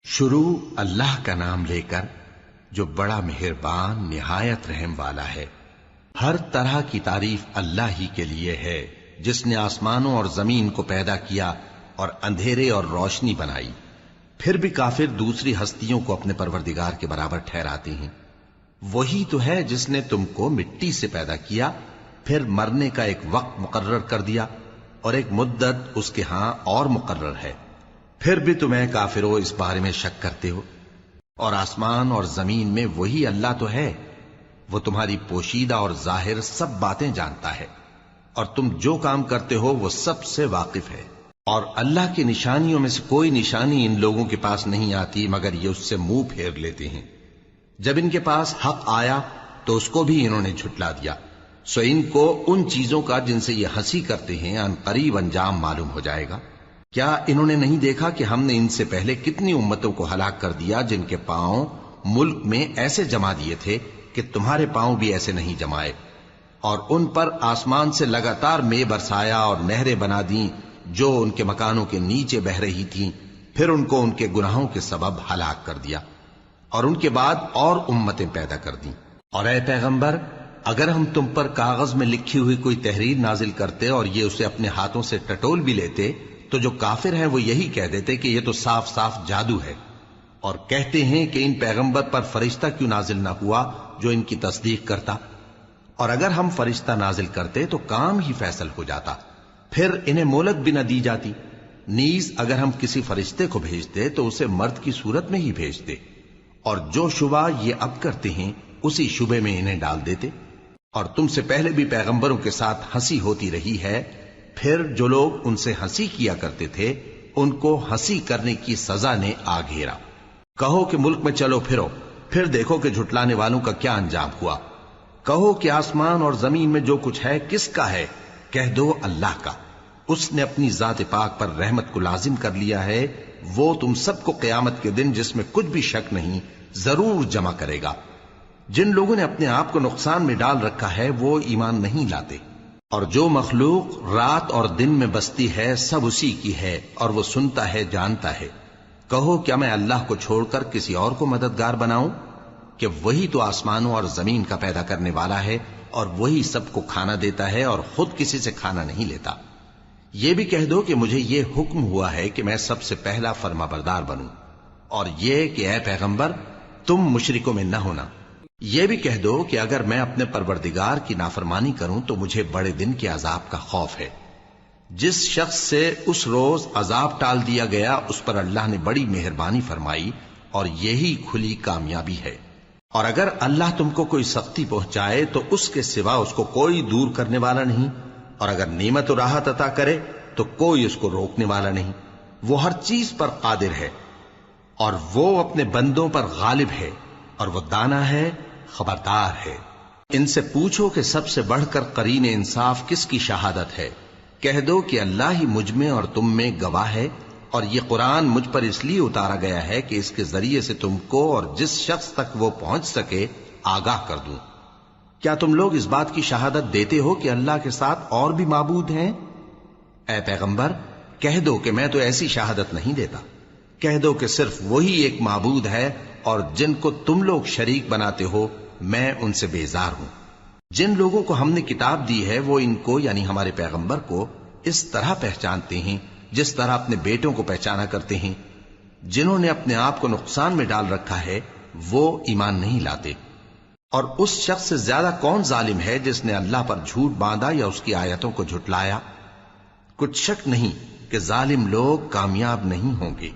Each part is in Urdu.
شروع اللہ کا نام لے کر جو بڑا مہربان نہایت رحم والا ہے۔ ہر طرح کی تعریف اللہ ہی کے لیے ہے جس نے آسمانوں اور زمین کو پیدا کیا اور اندھیرے اور روشنی بنائی۔ پھر بھی کافر دوسری ہستیوں کو اپنے پروردگار کے برابر ٹھہراتے ہیں۔ وہی تو ہے جس نے تم کو مٹی سے پیدا کیا، پھر مرنے کا ایک وقت مقرر کر دیا اور ایک مدت اس کے ہاں اور مقرر ہے۔ پھر بھی تمہیں کافروں اس بارے میں شک کرتے ہو۔ اور آسمان اور زمین میں وہی اللہ تو ہے، وہ تمہاری پوشیدہ اور ظاہر سب باتیں جانتا ہے، اور تم جو کام کرتے ہو وہ سب سے واقف ہے۔ اور اللہ کی نشانیوں میں سے کوئی نشانی ان لوگوں کے پاس نہیں آتی مگر یہ اس سے منہ پھیر لیتے ہیں۔ جب ان کے پاس حق آیا تو اس کو بھی انہوں نے جھٹلا دیا، سو ان کو ان چیزوں کا جن سے یہ ہنسی کرتے ہیں ان قریب انجام معلوم ہو جائے گا۔ کیا انہوں نے نہیں دیکھا کہ ہم نے ان سے پہلے کتنی امتوں کو ہلاک کر دیا جن کے پاؤں ملک میں ایسے جما دیے تھے کہ تمہارے پاؤں بھی ایسے نہیں جمائے، اور ان پر آسمان سے لگاتار مے برسایا اور نہریں بنا دیں جو ان کے مکانوں کے نیچے بہ رہی تھیں، پھر ان کو ان کے گناہوں کے سبب ہلاک کر دیا، اور ان کے بعد اور امتیں پیدا کر دیں۔ اور اے پیغمبر، اگر ہم تم پر کاغذ میں لکھی ہوئی کوئی تحریر نازل کرتے اور یہ اسے اپنے ہاتھوں سے ٹٹول بھی لیتے تو جو کافر ہیں وہ یہی کہہ دیتے کہ یہ تو صاف صاف جادو ہے، اور کہتے ہیں کہ ان پیغمبر پر فرشتہ کیوں نازل نہ ہوا جو ان کی تصدیق کرتا، اور اگر ہم فرشتہ نازل کرتے تو کام ہی فیصل ہو جاتا، پھر انہیں مہلت بھی نہ دی جاتی۔ نیز اگر ہم کسی فرشتے کو بھیجتے تو اسے مرد کی صورت میں ہی بھیجتے، اور جو شبہ یہ اب کرتے ہیں اسی شبے میں انہیں ڈال دیتے۔ اور تم سے پہلے بھی پیغمبروں کے ساتھ ہنسی ہوتی رہی ہے، پھر جو لوگ ان سے ہنسی کیا کرتے تھے ان کو ہنسی کرنے کی سزا نے آ گھیرا۔ کہو کہ ملک میں چلو پھرو، پھر دیکھو کہ جھٹلانے والوں کا کیا انجام ہوا۔ کہو کہ آسمان اور زمین میں جو کچھ ہے کس کا ہے؟ کہہ دو اللہ کا۔ اس نے اپنی ذات پاک پر رحمت کو لازم کر لیا ہے، وہ تم سب کو قیامت کے دن جس میں کچھ بھی شک نہیں ضرور جمع کرے گا۔ جن لوگوں نے اپنے آپ کو نقصان میں ڈال رکھا ہے وہ ایمان نہیں لاتے، اور جو مخلوق رات اور دن میں بستی ہے سب اسی کی ہے، اور وہ سنتا ہے جانتا ہے۔ کہو کیا میں اللہ کو چھوڑ کر کسی اور کو مددگار بناؤں کہ وہی تو آسمانوں اور زمین کا پیدا کرنے والا ہے، اور وہی سب کو کھانا دیتا ہے اور خود کسی سے کھانا نہیں لیتا۔ یہ بھی کہہ دو کہ مجھے یہ حکم ہوا ہے کہ میں سب سے پہلا فرما بردار بنوں، اور یہ کہ اے پیغمبر تم مشرکوں میں نہ ہونا۔ یہ بھی کہہ دو کہ اگر میں اپنے پروردگار کی نافرمانی کروں تو مجھے بڑے دن کے عذاب کا خوف ہے۔ جس شخص سے اس روز عذاب ٹال دیا گیا اس پر اللہ نے بڑی مہربانی فرمائی، اور یہی کھلی کامیابی ہے۔ اور اگر اللہ تم کو کوئی سختی پہنچائے تو اس کے سوا اس کو کوئی دور کرنے والا نہیں، اور اگر نعمت و راحت عطا کرے تو کوئی اس کو روکنے والا نہیں۔ وہ ہر چیز پر قادر ہے، اور وہ اپنے بندوں پر غالب ہے، اور وہ دانا ہے، خبردار ہے۔ ان سے پوچھو کہ سب سے بڑھ کر قرین انصاف کس کی شہادت ہے؟ کہہ دو کہ اللہ ہی مجھ میں اور تم میں گواہ ہے، اور یہ قرآن مجھ پر اس لیے اتارا گیا ہے کہ اس کے ذریعے سے تم کو اور جس شخص تک وہ پہنچ سکے آگاہ کر دوں۔ کیا تم لوگ اس بات کی شہادت دیتے ہو کہ اللہ کے ساتھ اور بھی معبود ہیں؟ اے پیغمبر کہہ دو کہ میں تو ایسی شہادت نہیں دیتا۔ کہہ دو کہ صرف وہی ایک معبود ہے، اور جن کو تم لوگ شریک بناتے ہو میں ان سے بیزار ہوں۔ جن لوگوں کو ہم نے کتاب دی ہے وہ ان کو یعنی ہمارے پیغمبر کو اس طرح پہچانتے ہیں جس طرح اپنے بیٹوں کو پہچانا کرتے ہیں۔ جنہوں نے اپنے آپ کو نقصان میں ڈال رکھا ہے وہ ایمان نہیں لاتے۔ اور اس شخص سے زیادہ کون ظالم ہے جس نے اللہ پر جھوٹ باندھا یا اس کی آیتوں کو جھٹلایا؟ کچھ شک نہیں کہ ظالم لوگ کامیاب نہیں ہوں گے۔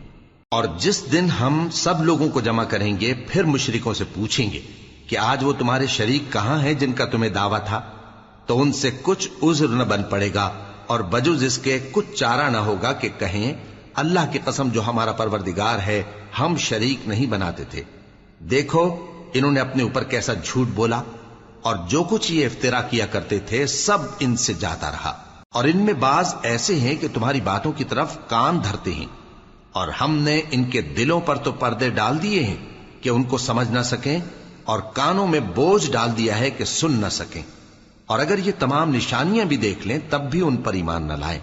اور جس دن ہم سب لوگوں کو جمع کریں گے پھر مشرکوں سے پوچھیں گے کہ آج وہ تمہارے شریک کہاں ہیں جن کا تمہیں دعویٰ تھا، تو ان سے کچھ عذر نہ بن پڑے گا، اور بجز اس کے کچھ چارہ نہ ہوگا کہ کہیں اللہ کی قسم جو ہمارا پروردگار ہے ہم شریک نہیں بناتے تھے۔ دیکھو انہوں نے اپنے اوپر کیسا جھوٹ بولا، اور جو کچھ یہ افترا کیا کرتے تھے سب ان سے جاتا رہا۔ اور ان میں بعض ایسے ہیں کہ تمہاری باتوں کی طرف کان دھرتے ہیں، اور ہم نے ان کے دلوں پر تو پردے ڈال دیے ہیں کہ ان کو سمجھ نہ سکیں، اور کانوں میں بوجھ ڈال دیا ہے کہ سن نہ سکیں۔ اور اگر یہ تمام نشانیاں بھی دیکھ لیں تب بھی ان پر ایمان نہ لائیں،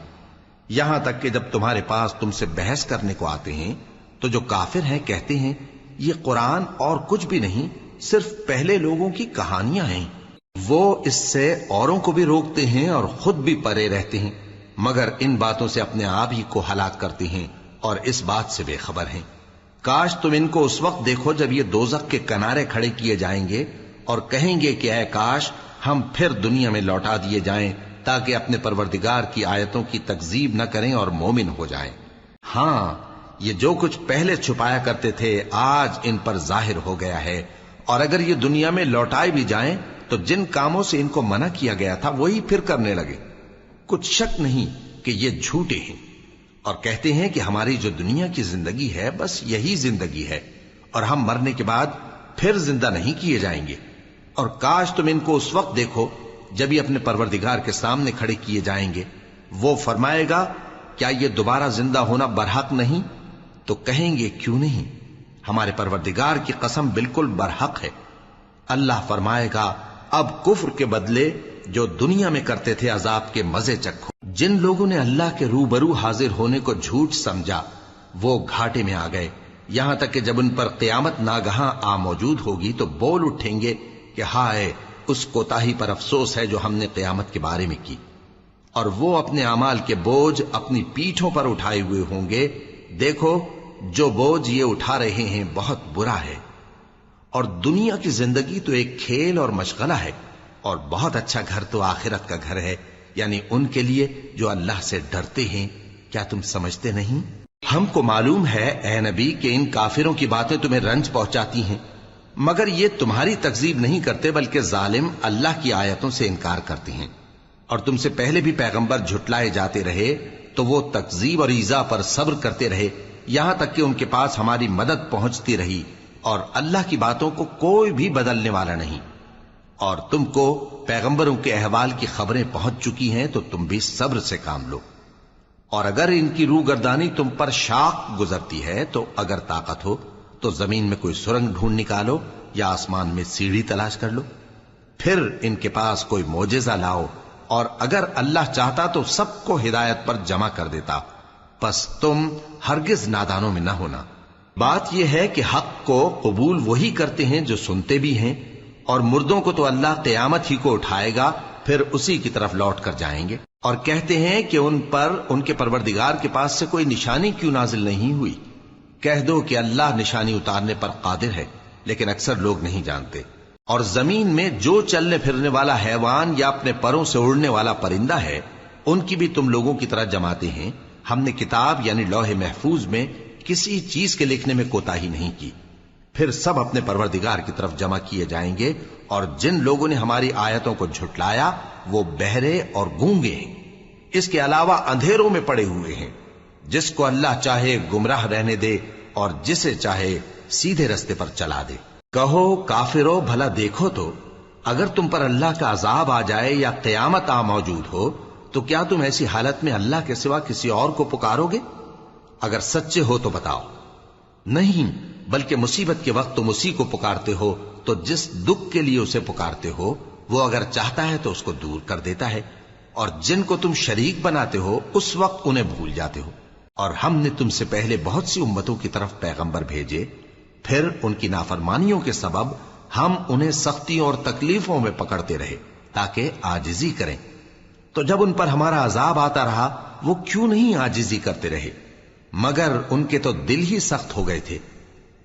یہاں تک کہ جب تمہارے پاس تم سے بحث کرنے کو آتے ہیں تو جو کافر ہیں کہتے ہیں یہ قرآن اور کچھ بھی نہیں، صرف پہلے لوگوں کی کہانیاں ہیں۔ وہ اس سے اوروں کو بھی روکتے ہیں اور خود بھی پرے رہتے ہیں، مگر ان باتوں سے اپنے آپ ہی کو ہلاک کرتے ہیں اور اس بات سے بے خبر ہیں۔ کاش تم ان کو اس وقت دیکھو جب یہ دوزخ کے کنارے کھڑے کیے جائیں گے اور کہیں گے کہ اے کاش ہم پھر دنیا میں لوٹا دیے جائیں تاکہ اپنے پروردگار کی آیتوں کی تکذیب نہ کریں اور مومن ہو جائیں۔ ہاں، یہ جو کچھ پہلے چھپایا کرتے تھے آج ان پر ظاہر ہو گیا ہے، اور اگر یہ دنیا میں لوٹائے بھی جائیں تو جن کاموں سے ان کو منع کیا گیا تھا وہی پھر کرنے لگے۔ کچھ شک نہیں کہ یہ جھوٹے ہیں، اور کہتے ہیں کہ ہماری جو دنیا کی زندگی ہے بس یہی زندگی ہے، اور ہم مرنے کے بعد پھر زندہ نہیں کیے جائیں گے۔ اور کاش تم ان کو اس وقت دیکھو جب یہ اپنے پروردگار کے سامنے کھڑے کیے جائیں گے، وہ فرمائے گا کیا یہ دوبارہ زندہ ہونا برحق نہیں؟ تو کہیں گے کیوں نہیں، ہمارے پروردگار کی قسم بالکل برحق ہے۔ اللہ فرمائے گا اب کفر کے بدلے جو دنیا میں کرتے تھے عذاب کے مزے چکھو۔ جن لوگوں نے اللہ کے روبرو حاضر ہونے کو جھوٹ سمجھا وہ گھاٹے میں آ گئے، یہاں تک کہ جب ان پر قیامت ناگہاں آ موجود ہوگی تو بول اٹھیں گے کہ ہائے اس کوتاہی پر افسوس ہے جو ہم نے قیامت کے بارے میں کی، اور وہ اپنے اعمال کے بوجھ اپنی پیٹھوں پر اٹھائے ہوئے ہوں گے۔ دیکھو جو بوجھ یہ اٹھا رہے ہیں بہت برا ہے، اور دنیا کی زندگی تو ایک کھیل اور مشغلہ ہے، اور بہت اچھا گھر تو آخرت کا گھر ہے، یعنی ان کے لیے جو اللہ سے ڈرتے ہیں۔ کیا تم سمجھتے نہیں؟ ہم کو معلوم ہے اے نبی کہ ان کافروں کی باتیں تمہیں رنج پہنچاتی ہیں، مگر یہ تمہاری تکذیب نہیں کرتے بلکہ ظالم اللہ کی آیتوں سے انکار کرتے ہیں، اور تم سے پہلے بھی پیغمبر جھٹلائے جاتے رہے تو وہ تکذیب اور ایذا پر صبر کرتے رہے، یہاں تک کہ ان کے پاس ہماری مدد پہنچتی رہی، اور اللہ کی باتوں کو کوئی بھی بدلنے والا نہیں۔ اور تم کو پیغمبروں کے احوال کی خبریں پہنچ چکی ہیں تو تم بھی صبر سے کام لو، اور اگر ان کی روح گردانی تم پر شاق گزرتی ہے تو اگر طاقت ہو تو زمین میں کوئی سرنگ ڈھونڈ نکالو یا آسمان میں سیڑھی تلاش کر لو، پھر ان کے پاس کوئی معجزہ لاؤ، اور اگر اللہ چاہتا تو سب کو ہدایت پر جمع کر دیتا، پس تم ہرگز نادانوں میں نہ ہونا۔ بات یہ ہے کہ حق کو قبول وہی کرتے ہیں جو سنتے بھی ہیں، اور مردوں کو تو اللہ قیامت ہی کو اٹھائے گا، پھر اسی کی طرف لوٹ کر جائیں گے۔ اور کہتے ہیں کہ ان پر ان کے پروردگار کے پاس سے کوئی نشانی کیوں نازل نہیں ہوئی؟ کہہ دو کہ اللہ نشانی اتارنے پر قادر ہے، لیکن اکثر لوگ نہیں جانتے۔ اور زمین میں جو چلنے پھرنے والا حیوان یا اپنے پروں سے اڑنے والا پرندہ ہے ان کی بھی تم لوگوں کی طرح جماتے ہیں۔ ہم نے کتاب یعنی لوح محفوظ میں کسی چیز کے لکھنے میں کوتاہی نہیں کی، پھر سب اپنے پروردگار کی طرف جمع کیے جائیں گے، اور جن لوگوں نے ہماری آیتوں کو جھٹلایا وہ بہرے اور گونگے ہیں، اس کے علاوہ اندھیروں میں پڑے ہوئے ہیں۔ جس کو اللہ چاہے گمراہ رہنے دے اور جسے چاہے سیدھے رستے پر چلا دے۔ کہو کافرو بھلا دیکھو تو اگر تم پر اللہ کا عذاب آ جائے یا قیامت آ موجود ہو تو کیا تم ایسی حالت میں اللہ کے سوا کسی اور کو پکارو گے؟ اگر سچے ہو تو بتاؤ۔ نہیں، بلکہ مصیبت کے وقت تم اسی کو پکارتے ہو، تو جس دکھ کے لیے اسے پکارتے ہو وہ اگر چاہتا ہے تو اس کو دور کر دیتا ہے، اور جن کو تم شریک بناتے ہو اس وقت انہیں بھول جاتے ہو۔ اور ہم نے تم سے پہلے بہت سی امتوں کی طرف پیغمبر بھیجے، پھر ان کی نافرمانیوں کے سبب ہم انہیں سختیوں اور تکلیفوں میں پکڑتے رہے تاکہ عاجزی کریں، تو جب ان پر ہمارا عذاب آتا رہا وہ کیوں نہیں عاجزی کرتے رہے، مگر ان کے تو دل ہی سخت ہو گئے تھے،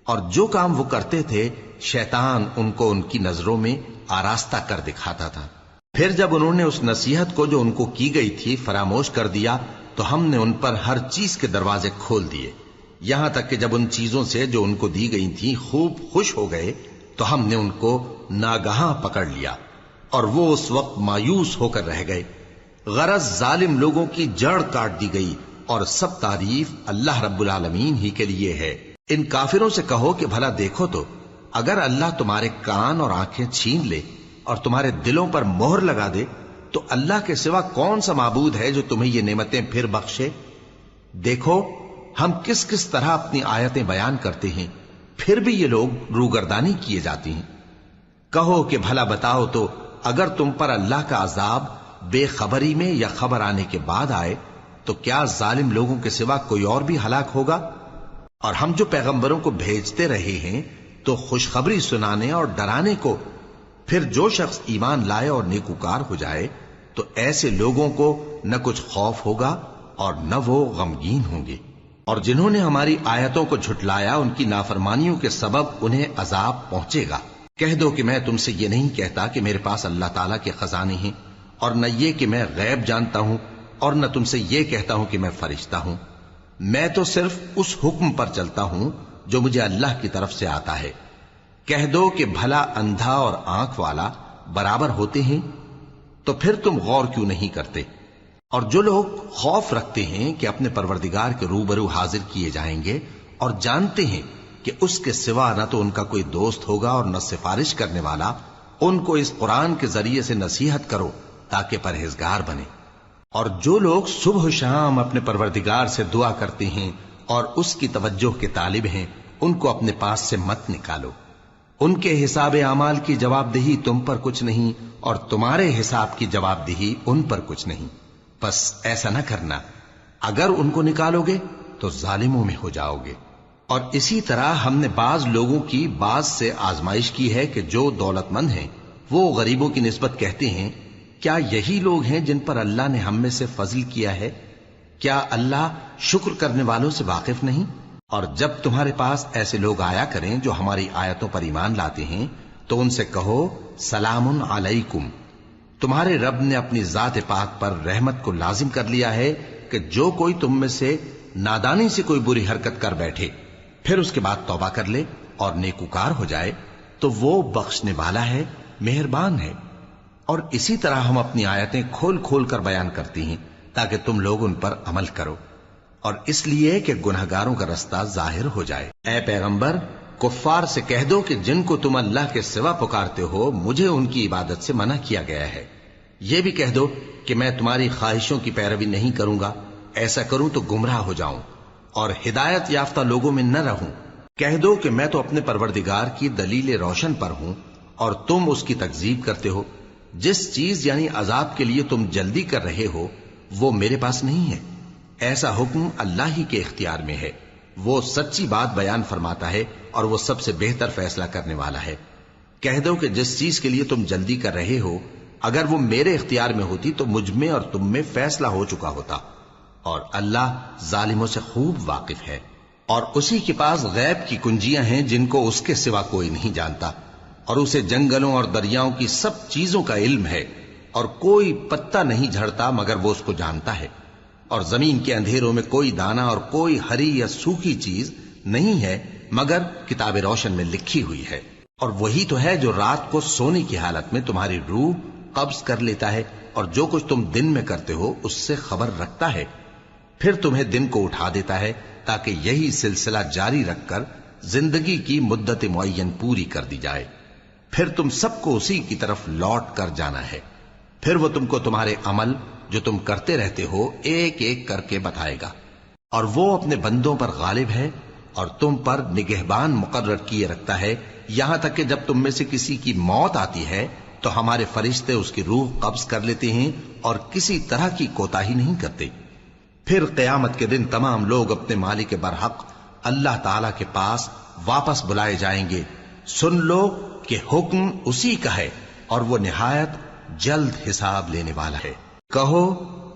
اور جو کام وہ کرتے تھے شیطان ان کو ان کی نظروں میں آراستہ کر دکھاتا تھا۔ پھر جب انہوں نے اس نصیحت کو جو ان کو کی گئی تھی فراموش کر دیا تو ہم نے ان پر ہر چیز کے دروازے کھول دیے، یہاں تک کہ جب ان چیزوں سے جو ان کو دی گئی تھی خوب خوش ہو گئے تو ہم نے ان کو ناگہاں پکڑ لیا، اور وہ اس وقت مایوس ہو کر رہ گئے۔ غرض ظالم لوگوں کی جڑ کاٹ دی گئی، اور سب تعریف اللہ رب العالمین ہی کے لیے ہے۔ ان کافروں سے کہو کہ بھلا دیکھو تو اگر اللہ تمہارے کان اور آنکھیں چھین لے اور تمہارے دلوں پر مہر لگا دے تو اللہ کے سوا کون سا معبود ہے جو تمہیں یہ نعمتیں پھر بخشے؟ دیکھو ہم کس کس طرح اپنی آیتیں بیان کرتے ہیں، پھر بھی یہ لوگ روگردانی کیے جاتی ہیں۔ کہو کہ بھلا بتاؤ تو اگر تم پر اللہ کا عذاب بے خبری میں یا خبر آنے کے بعد آئے تو کیا ظالم لوگوں کے سوا کوئی اور بھی ہلاک ہوگا؟ اور ہم جو پیغمبروں کو بھیجتے رہے ہیں تو خوشخبری سنانے اور ڈرانے کو، پھر جو شخص ایمان لائے اور نیکوکار ہو جائے تو ایسے لوگوں کو نہ کچھ خوف ہوگا اور نہ وہ غمگین ہوں گے۔ اور جنہوں نے ہماری آیتوں کو جھٹلایا ان کی نافرمانیوں کے سبب انہیں عذاب پہنچے گا۔ کہہ دو کہ میں تم سے یہ نہیں کہتا کہ میرے پاس اللہ تعالیٰ کے خزانے ہیں، اور نہ یہ کہ میں غیب جانتا ہوں، اور نہ تم سے یہ کہتا ہوں کہ میں فرشتہ ہوں۔ میں تو صرف اس حکم پر چلتا ہوں جو مجھے اللہ کی طرف سے آتا ہے۔ کہہ دو کہ بھلا اندھا اور آنکھ والا برابر ہوتے ہیں؟ تو پھر تم غور کیوں نہیں کرتے؟ اور جو لوگ خوف رکھتے ہیں کہ اپنے پروردگار کے روبرو حاضر کیے جائیں گے اور جانتے ہیں کہ اس کے سوا نہ تو ان کا کوئی دوست ہوگا اور نہ سفارش کرنے والا، ان کو اس قرآن کے ذریعے سے نصیحت کرو تاکہ پرہیزگار بنے۔ اور جو لوگ صبح و شام اپنے پروردگار سے دعا کرتے ہیں اور اس کی توجہ کے طالب ہیں، ان کو اپنے پاس سے مت نکالو۔ ان کے حساب اعمال کی جواب دہی تم پر کچھ نہیں، اور تمہارے حساب کی جواب دہی ان پر کچھ نہیں۔ بس ایسا نہ کرنا، اگر ان کو نکالو گے تو ظالموں میں ہو جاؤ گے۔ اور اسی طرح ہم نے بعض لوگوں کی بعض سے آزمائش کی ہے کہ جو دولت مند ہیں وہ غریبوں کی نسبت کہتے ہیں کیا یہی لوگ ہیں جن پر اللہ نے ہم میں سے فضل کیا ہے؟ کیا اللہ شکر کرنے والوں سے واقف نہیں؟ اور جب تمہارے پاس ایسے لوگ آیا کریں جو ہماری آیتوں پر ایمان لاتے ہیں تو ان سے کہو سلام علیکم، تمہارے رب نے اپنی ذات پاک پر رحمت کو لازم کر لیا ہے کہ جو کوئی تم میں سے نادانی سے کوئی بری حرکت کر بیٹھے پھر اس کے بعد توبہ کر لے اور نیکوکار ہو جائے تو وہ بخشنے والا ہے، مہربان ہے۔ اور اسی طرح ہم اپنی آیتیں کھول کھول کر بیان کرتی ہیں تاکہ تم لوگ ان پر عمل کرو، اور اس لیے کہ گنہگاروں کا رستہ ظاہر ہو جائے۔ اے پیغمبر، کفار سے کہہ دو کہ جن کو تم اللہ کے سوا پکارتے ہو مجھے ان کی عبادت سے منع کیا گیا ہے۔ یہ بھی کہہ دو کہ میں تمہاری خواہشوں کی پیروی نہیں کروں گا، ایسا کروں تو گمراہ ہو جاؤں اور ہدایت یافتہ لوگوں میں نہ رہوں۔ کہہ دو کہ میں تو اپنے پروردگار کی دلیل روشن پر ہوں اور تم اس کی تکذیب کرتے ہو۔ جس چیز یعنی عذاب کے لیے تم جلدی کر رہے ہو وہ میرے پاس نہیں ہے، ایسا حکم اللہ ہی کے اختیار میں ہے۔ وہ سچی بات بیان فرماتا ہے اور وہ سب سے بہتر فیصلہ کرنے والا ہے۔ کہہ دو کہ جس چیز کے لیے تم جلدی کر رہے ہو اگر وہ میرے اختیار میں ہوتی تو مجھ میں اور تم میں فیصلہ ہو چکا ہوتا، اور اللہ ظالموں سے خوب واقف ہے۔ اور اسی کے پاس غیب کی کنجیاں ہیں جن کو اس کے سوا کوئی نہیں جانتا، اور اسے جنگلوں اور دریاؤں کی سب چیزوں کا علم ہے، اور کوئی پتا نہیں جھڑتا مگر وہ اس کو جانتا ہے، اور زمین کے اندھیروں میں کوئی دانہ اور کوئی ہری یا سوکھی چیز نہیں ہے مگر کتاب روشن میں لکھی ہوئی ہے۔ اور وہی تو ہے جو رات کو سونے کی حالت میں تمہاری روح قبض کر لیتا ہے اور جو کچھ تم دن میں کرتے ہو اس سے خبر رکھتا ہے، پھر تمہیں دن کو اٹھا دیتا ہے تاکہ یہی سلسلہ جاری رکھ کر زندگی کی مدت معین پوری کر دی جائے، پھر تم سب کو اسی کی طرف لوٹ کر جانا ہے، پھر وہ تم کو تمہارے عمل جو تم کرتے رہتے ہو ایک ایک کر کے بتائے گا، اور وہ اپنے بندوں پر غالب ہے اور تم پر نگہبان مقرر کیے رکھتا ہے، یہاں تک کہ جب تم میں سے کسی کی موت آتی ہے تو ہمارے فرشتے اس کی روح قبض کر لیتے ہیں اور کسی طرح کی کوتاہی نہیں کرتے۔ پھر قیامت کے دن تمام لوگ اپنے مالک برحق اللہ تعالی کے پاس واپس بلائے جائیں گے۔ سن لو کہ حکم اسی کا ہے اور وہ نہایت جلد حساب لینے والا ہے۔ کہو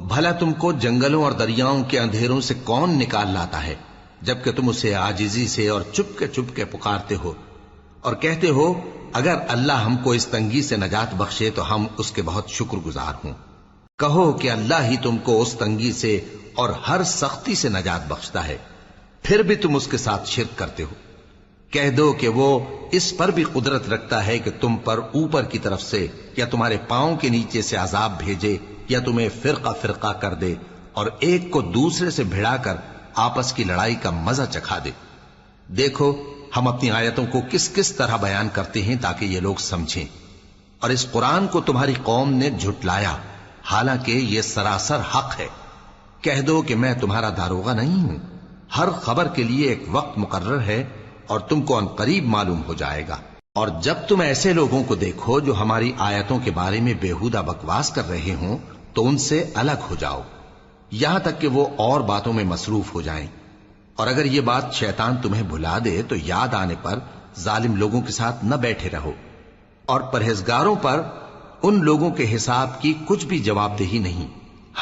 بھلا تم کو جنگلوں اور دریاؤں کے اندھیروں سے کون نکال لاتا ہے جبکہ تم اسے عاجزی سے اور چپ کے پکارتے ہو اور کہتے ہو اگر اللہ ہم کو اس تنگی سے نجات بخشے تو ہم اس کے بہت شکر گزار ہوں۔ کہو کہ اللہ ہی تم کو اس تنگی سے اور ہر سختی سے نجات بخشتا ہے، پھر بھی تم اس کے ساتھ شرک کرتے ہو۔ کہہ دو کہ وہ اس پر بھی قدرت رکھتا ہے کہ تم پر اوپر کی طرف سے یا تمہارے پاؤں کے نیچے سے عذاب بھیجے یا تمہیں فرقہ فرقہ کر دے اور ایک کو دوسرے سے بھڑا کر آپس کی لڑائی کا مزہ چکھا دے۔ دیکھو ہم اپنی آیتوں کو کس کس طرح بیان کرتے ہیں تاکہ یہ لوگ سمجھیں، اور اس قرآن کو تمہاری قوم نے جھٹلایا حالانکہ یہ سراسر حق ہے۔ کہہ دو کہ میں تمہارا داروغہ نہیں ہوں، ہر خبر کے لیے ایک وقت مقرر ہے اور تم کو ان قریب معلوم ہو جائے گا۔ اور جب تم ایسے لوگوں کو دیکھو جو ہماری آیتوں کے بارے میں بےہودہ بکواس کر رہے ہوں تو ان سے الگ ہو جاؤ یہاں تک کہ وہ اور باتوں میں مصروف ہو جائیں۔ اور اگر یہ بات شیطان تمہیں بھلا دے تو یاد آنے پر ظالم لوگوں کے ساتھ نہ بیٹھے رہو، اور پرہیزگاروں پر ان لوگوں کے حساب کی کچھ بھی جواب دہی نہیں،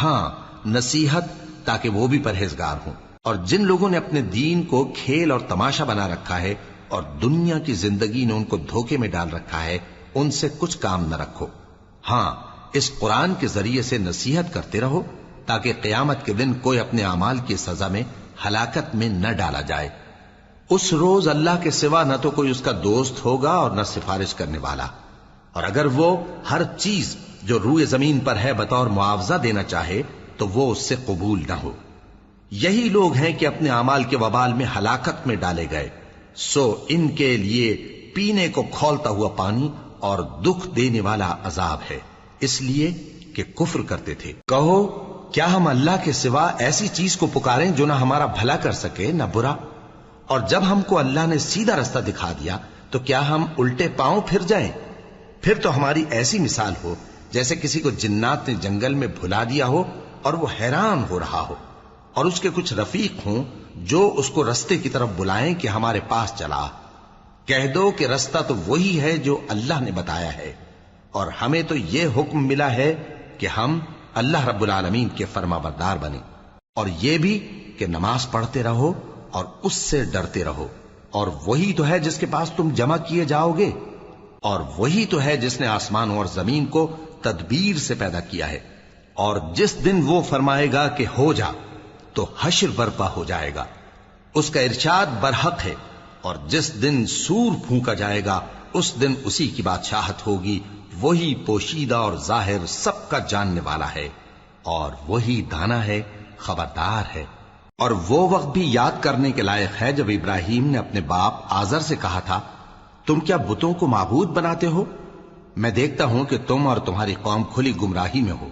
ہاں نصیحت تاکہ وہ بھی پرہیزگار ہوں۔ اور جن لوگوں نے اپنے دین کو کھیل اور تماشا بنا رکھا ہے اور دنیا کی زندگی نے ان کو دھوکے میں ڈال رکھا ہے، ان سے کچھ کام نہ رکھو، ہاں اس قرآن کے ذریعے سے نصیحت کرتے رہو تاکہ قیامت کے دن کوئی اپنے اعمال کی سزا میں ہلاکت میں نہ ڈالا جائے۔ اس روز اللہ کے سوا نہ تو کوئی اس کا دوست ہوگا اور نہ سفارش کرنے والا، اور اگر وہ ہر چیز جو روئے زمین پر ہے بطور معاوضہ دینا چاہے تو وہ اس سے قبول نہ ہو۔ یہی لوگ ہیں کہ اپنے اعمال کے وبال میں ہلاکت میں ڈالے گئے، سو ان کے لیے پینے کو کھولتا ہوا پانی اور دکھ دینے والا عذاب ہے، اس لیے کہ کفر کرتے تھے۔ کہو کیا ہم اللہ کے سوا ایسی چیز کو پکاریں جو نہ ہمارا بھلا کر سکے نہ برا؟ اور جب ہم کو اللہ نے سیدھا رستہ دکھا دیا تو کیا ہم الٹے پاؤں پھر جائیں؟ پھر تو ہماری ایسی مثال ہو جیسے کسی کو جنات نے جنگل میں بھلا دیا ہو اور وہ حیران ہو رہا ہو، اور اس کے کچھ رفیق ہوں جو اس کو رستے کی طرف بلائیں کہ ہمارے پاس چلا۔ کہہ دو کہ رستہ تو وہی ہے جو اللہ نے بتایا ہے، اور ہمیں تو یہ حکم ملا ہے کہ ہم اللہ رب العالمین کے فرما بردار بنیں، اور یہ بھی کہ نماز پڑھتے رہو اور اس سے ڈرتے رہو، اور وہی تو ہے جس کے پاس تم جمع کیے جاؤ گے، اور وہی تو ہے جس نے آسمانوں اور زمین کو تدبیر سے پیدا کیا ہے، اور جس دن وہ فرمائے گا کہ ہو جا تو حشر برپا ہو جائے گا، اس کا ارشاد برحق ہے، اور جس دن سور پھونکا جائے گا اس دن اسی کی بادشاہت ہوگی، وہی پوشیدہ اور ظاہر سب کا جاننے والا ہے، اور وہی دانا ہے، خبردار ہے۔ اور وہ وقت بھی یاد کرنے کے لائق ہے جب ابراہیم نے اپنے باپ آزر سے کہا تھا، تم کیا بتوں کو معبود بناتے ہو؟ میں دیکھتا ہوں کہ تم اور تمہاری قوم کھلی گمراہی میں ہو۔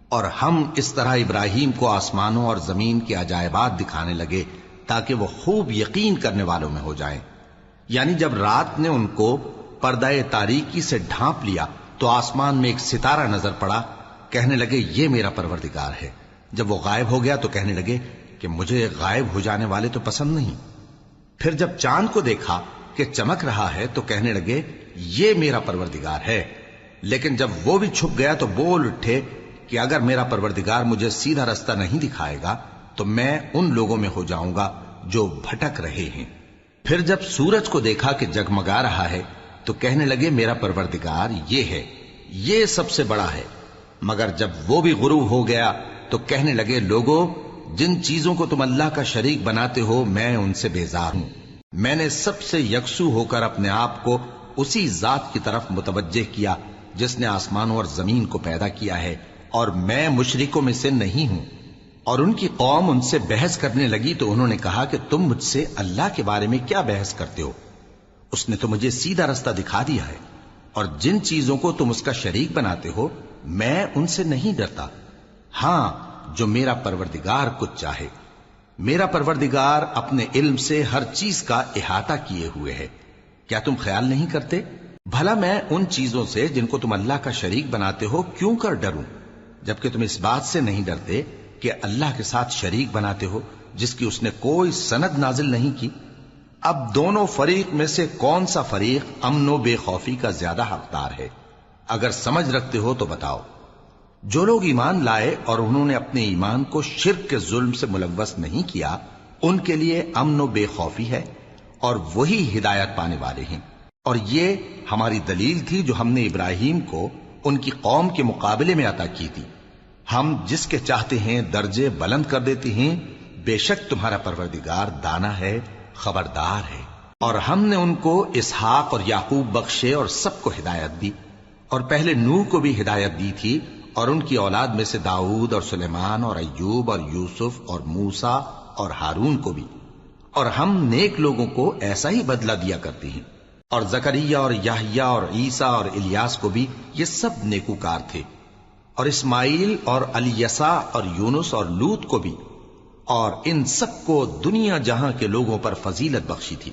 اور ہم اس طرح ابراہیم کو آسمانوں اور زمین کے عجائبات دکھانے لگے تاکہ وہ خوب یقین کرنے والوں میں ہو جائیں۔ یعنی جب رات نے ان کو پردہ تاریکی سے ڈھانپ لیا تو آسمان میں ایک ستارہ نظر پڑا، کہنے لگے یہ میرا پروردگار ہے۔ جب وہ غائب ہو گیا تو کہنے لگے کہ مجھے غائب ہو جانے والے تو پسند نہیں۔ پھر جب چاند کو دیکھا کہ چمک رہا ہے تو کہنے لگے یہ میرا پروردگار ہے، لیکن جب وہ بھی چھپ گیا تو بول اٹھے کہ اگر میرا پروردگار مجھے سیدھا رستہ نہیں دکھائے گا تو میں ان لوگوں میں ہو جاؤں گا جو بھٹک رہے ہیں۔ پھر جب سورج کو دیکھا کہ جگمگا رہا ہے تو کہنے لگے میرا پروردگار یہ ہے، یہ سب سے بڑا ہے۔ مگر جب وہ بھی غروب ہو گیا تو کہنے لگے لوگو، جن چیزوں کو تم اللہ کا شریک بناتے ہو میں ان سے بیزار ہوں۔ میں نے سب سے یکسو ہو کر اپنے آپ کو اسی ذات کی طرف متوجہ کیا جس نے آسمانوں اور زمین کو پیدا کیا ہے، اور میں مشرکوں میں سے نہیں ہوں۔ اور ان کی قوم ان سے بحث کرنے لگی تو انہوں نے کہا کہ تم مجھ سے اللہ کے بارے میں کیا بحث کرتے ہو؟ اس نے تو مجھے سیدھا رستہ دکھا دیا ہے، اور جن چیزوں کو تم اس کا شریک بناتے ہو میں ان سے نہیں ڈرتا، ہاں جو میرا پروردگار کچھ چاہے۔ میرا پروردگار اپنے علم سے ہر چیز کا احاطہ کیے ہوئے ہے۔ کیا تم خیال نہیں کرتے؟ بھلا میں ان چیزوں سے جن کو تم اللہ کا شریک بناتے ہو کیوں کر ڈروں، جبکہ تم اس بات سے نہیں ڈرتے کہ اللہ کے ساتھ شریک بناتے ہو جس کی اس نے کوئی سند نازل نہیں کی۔ اب دونوں فریق میں سے کون سا فریق امن و بے خوفی کا زیادہ حقدار ہے؟ اگر سمجھ رکھتے ہو تو بتاؤ۔ جو لوگ ایمان لائے اور انہوں نے اپنے ایمان کو شرک کے ظلم سے ملوث نہیں کیا، ان کے لیے امن و بے خوفی ہے، اور وہی ہدایت پانے والے ہیں۔ اور یہ ہماری دلیل تھی جو ہم نے ابراہیم کو ان کی قوم کے مقابلے میں عطا کی تھی۔ ہم جس کے چاہتے ہیں درجے بلند کر دیتے ہیں، بے شک تمہارا پروردگار دانا ہے، خبردار ہے۔ اور ہم نے ان کو اسحاق اور یعقوب بخشے اور سب کو ہدایت دی، اور پہلے نوح کو بھی ہدایت دی تھی، اور ان کی اولاد میں سے داؤد اور سلیمان اور ایوب اور یوسف اور موسیٰ اور ہارون کو بھی۔ اور ہم نیک لوگوں کو ایسا ہی بدلہ دیا کرتے ہیں۔ اور زکریا اور یحییٰ اور عیسیٰ اور الیاس کو بھی، یہ سب نیکوکار تھے۔ اور اسماعیل اور الیسع اور یونس اور لوط کو بھی، اور ان سب کو دنیا جہاں کے لوگوں پر فضیلت بخشی تھی،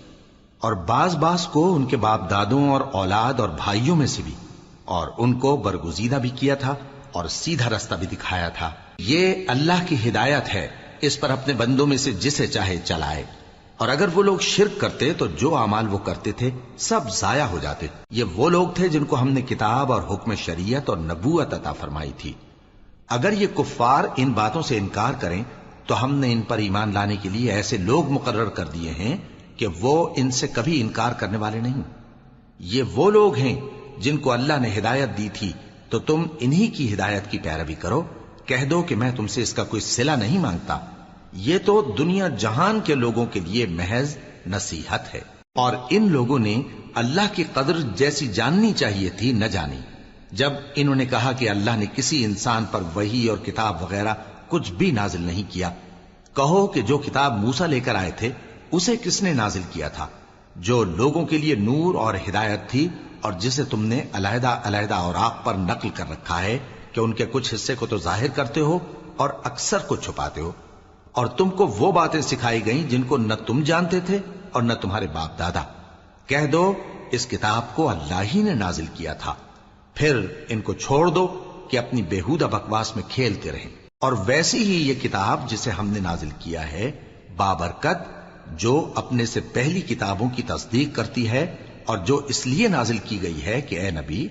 اور بعض کو ان کے باپ دادوں اور اولاد اور بھائیوں میں سے بھی، اور ان کو برگزیدہ بھی کیا تھا اور سیدھا رستہ بھی دکھایا تھا۔ یہ اللہ کی ہدایت ہے اس پر اپنے بندوں میں سے جسے چاہے چلائے، اور اگر وہ لوگ شرک کرتے تو جو اعمال وہ کرتے تھے سب ضائع ہو جاتے۔ یہ وہ لوگ تھے جن کو ہم نے کتاب اور حکم شریعت اور نبوت عطا فرمائی تھی۔ اگر یہ کفار ان باتوں سے انکار کریں تو ہم نے ان پر ایمان لانے کے لیے ایسے لوگ مقرر کر دیے ہیں کہ وہ ان سے کبھی انکار کرنے والے نہیں۔ یہ وہ لوگ ہیں جن کو اللہ نے ہدایت دی تھی، تو تم انہی کی ہدایت کی پیروی کرو۔ کہہ دو کہ میں تم سے اس کا کوئی صلہ نہیں مانگتا، یہ تو دنیا جہان کے لوگوں کے لیے محض نصیحت ہے۔ اور ان لوگوں نے اللہ کی قدر جیسی جاننی چاہیے تھی نہ جانی۔ جب انہوں نے کہا کہ اللہ نے کسی انسان پر وحی اور کتاب وغیرہ کچھ بھی نازل نہیں کیا، کہو کہ جو کتاب موسیٰ لے کر آئے تھے اسے کس نے نازل کیا تھا، جو لوگوں کے لیے نور اور ہدایت تھی، اور جسے تم نے علیحدہ علیحدہ اوراق پر نقل کر رکھا ہے کہ ان کے کچھ حصے کو تو ظاہر کرتے ہو اور اکثر کو چھپاتے ہو۔ اور تم کو وہ باتیں سکھائی گئیں جن کو نہ تم جانتے تھے اور نہ تمہارے باپ دادا۔ کہہ دو اس کتاب کو اللہ ہی نے نازل کیا تھا، پھر ان کو چھوڑ دو کہ اپنی بیہودہ بکواس میں کھیلتے رہیں۔ اور ویسی ہی یہ کتاب جسے ہم نے نازل کیا ہے بابرکت، جو اپنے سے پہلی کتابوں کی تصدیق کرتی ہے، اور جو اس لیے نازل کی گئی ہے کہ اے نبی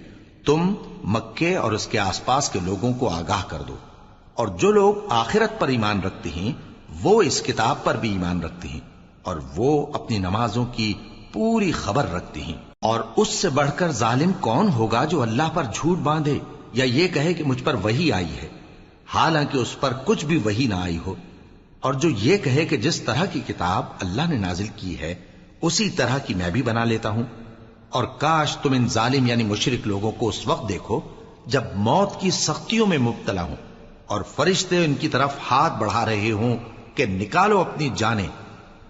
تم مکے اور اس کے آس پاس کے لوگوں کو آگاہ کر دو، اور جو لوگ آخرت پر ایمان رکھتے ہیں وہ اس کتاب پر بھی ایمان رکھتے ہیں، اور وہ اپنی نمازوں کی پوری خبر رکھتے ہیں۔ اور اس سے بڑھ کر ظالم کون ہوگا جو اللہ پر جھوٹ باندھے یا یہ کہے کہ مجھ پر وحی آئی ہے، حالانکہ اس پر کچھ بھی وحی نہ آئی ہو، اور جو یہ کہے کہ جس طرح کی کتاب اللہ نے نازل کی ہے اسی طرح کی میں بھی بنا لیتا ہوں۔ اور کاش تم ان ظالم یعنی مشرک لوگوں کو اس وقت دیکھو جب موت کی سختیوں میں مبتلا ہوں اور فرشتے ان کی طرف ہاتھ بڑھا رہے ہوں کہ نکالو اپنی جانیں،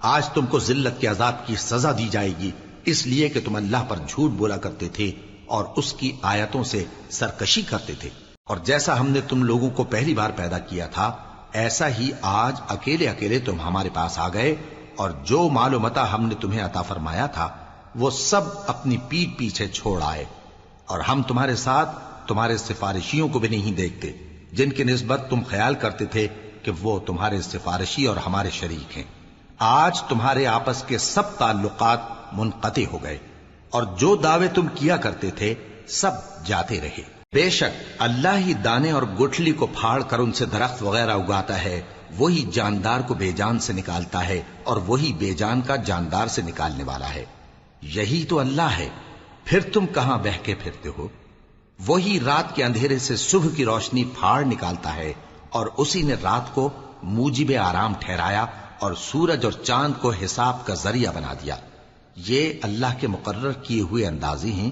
آج تم کو ذلت کے عذاب کی سزا دی جائے گی، اس لیے کہ تم اللہ پر جھوٹ بولا کرتے تھے اور اس کی آیتوں سے سرکشی کرتے تھے۔ اور جیسا ہم نے تم لوگوں کو پہلی بار پیدا کیا تھا ایسا ہی آج اکیلے اکیلے تم ہمارے پاس آ گئے، اور جو مال و متاع ہم نے تمہیں عطا فرمایا تھا وہ سب اپنی پیٹھ پیچھے چھوڑ آئے، اور ہم تمہارے ساتھ تمہارے سفارشیوں کو بھی نہیں دیکھتے جن کی نسبت تم خیال کرتے تھے کہ وہ تمہارے سفارشی اور ہمارے شریک ہیں۔ آج تمہارے آپس کے سب تعلقات منقطع ہو گئے، اور جو دعوے تم کیا کرتے تھے سب جاتے رہے۔ بے شک اللہ ہی دانے اور گٹھلی کو پھاڑ کر ان سے درخت وغیرہ اگاتا ہے، وہی جاندار کو بے جان سے نکالتا ہے اور وہی بے جان کا جاندار سے نکالنے والا ہے۔ یہی تو اللہ ہے، پھر تم کہاں بہہ کے پھرتے ہو؟ وہی رات کے اندھیرے سے صبح کی روشنی پھاڑ نکالتا ہے، اور اسی نے رات کو موجب آرام ٹھہرایا اور سورج اور چاند کو حساب کا ذریعہ بنا دیا۔ یہ اللہ کے مقرر کیے ہوئے اندازے ہیں،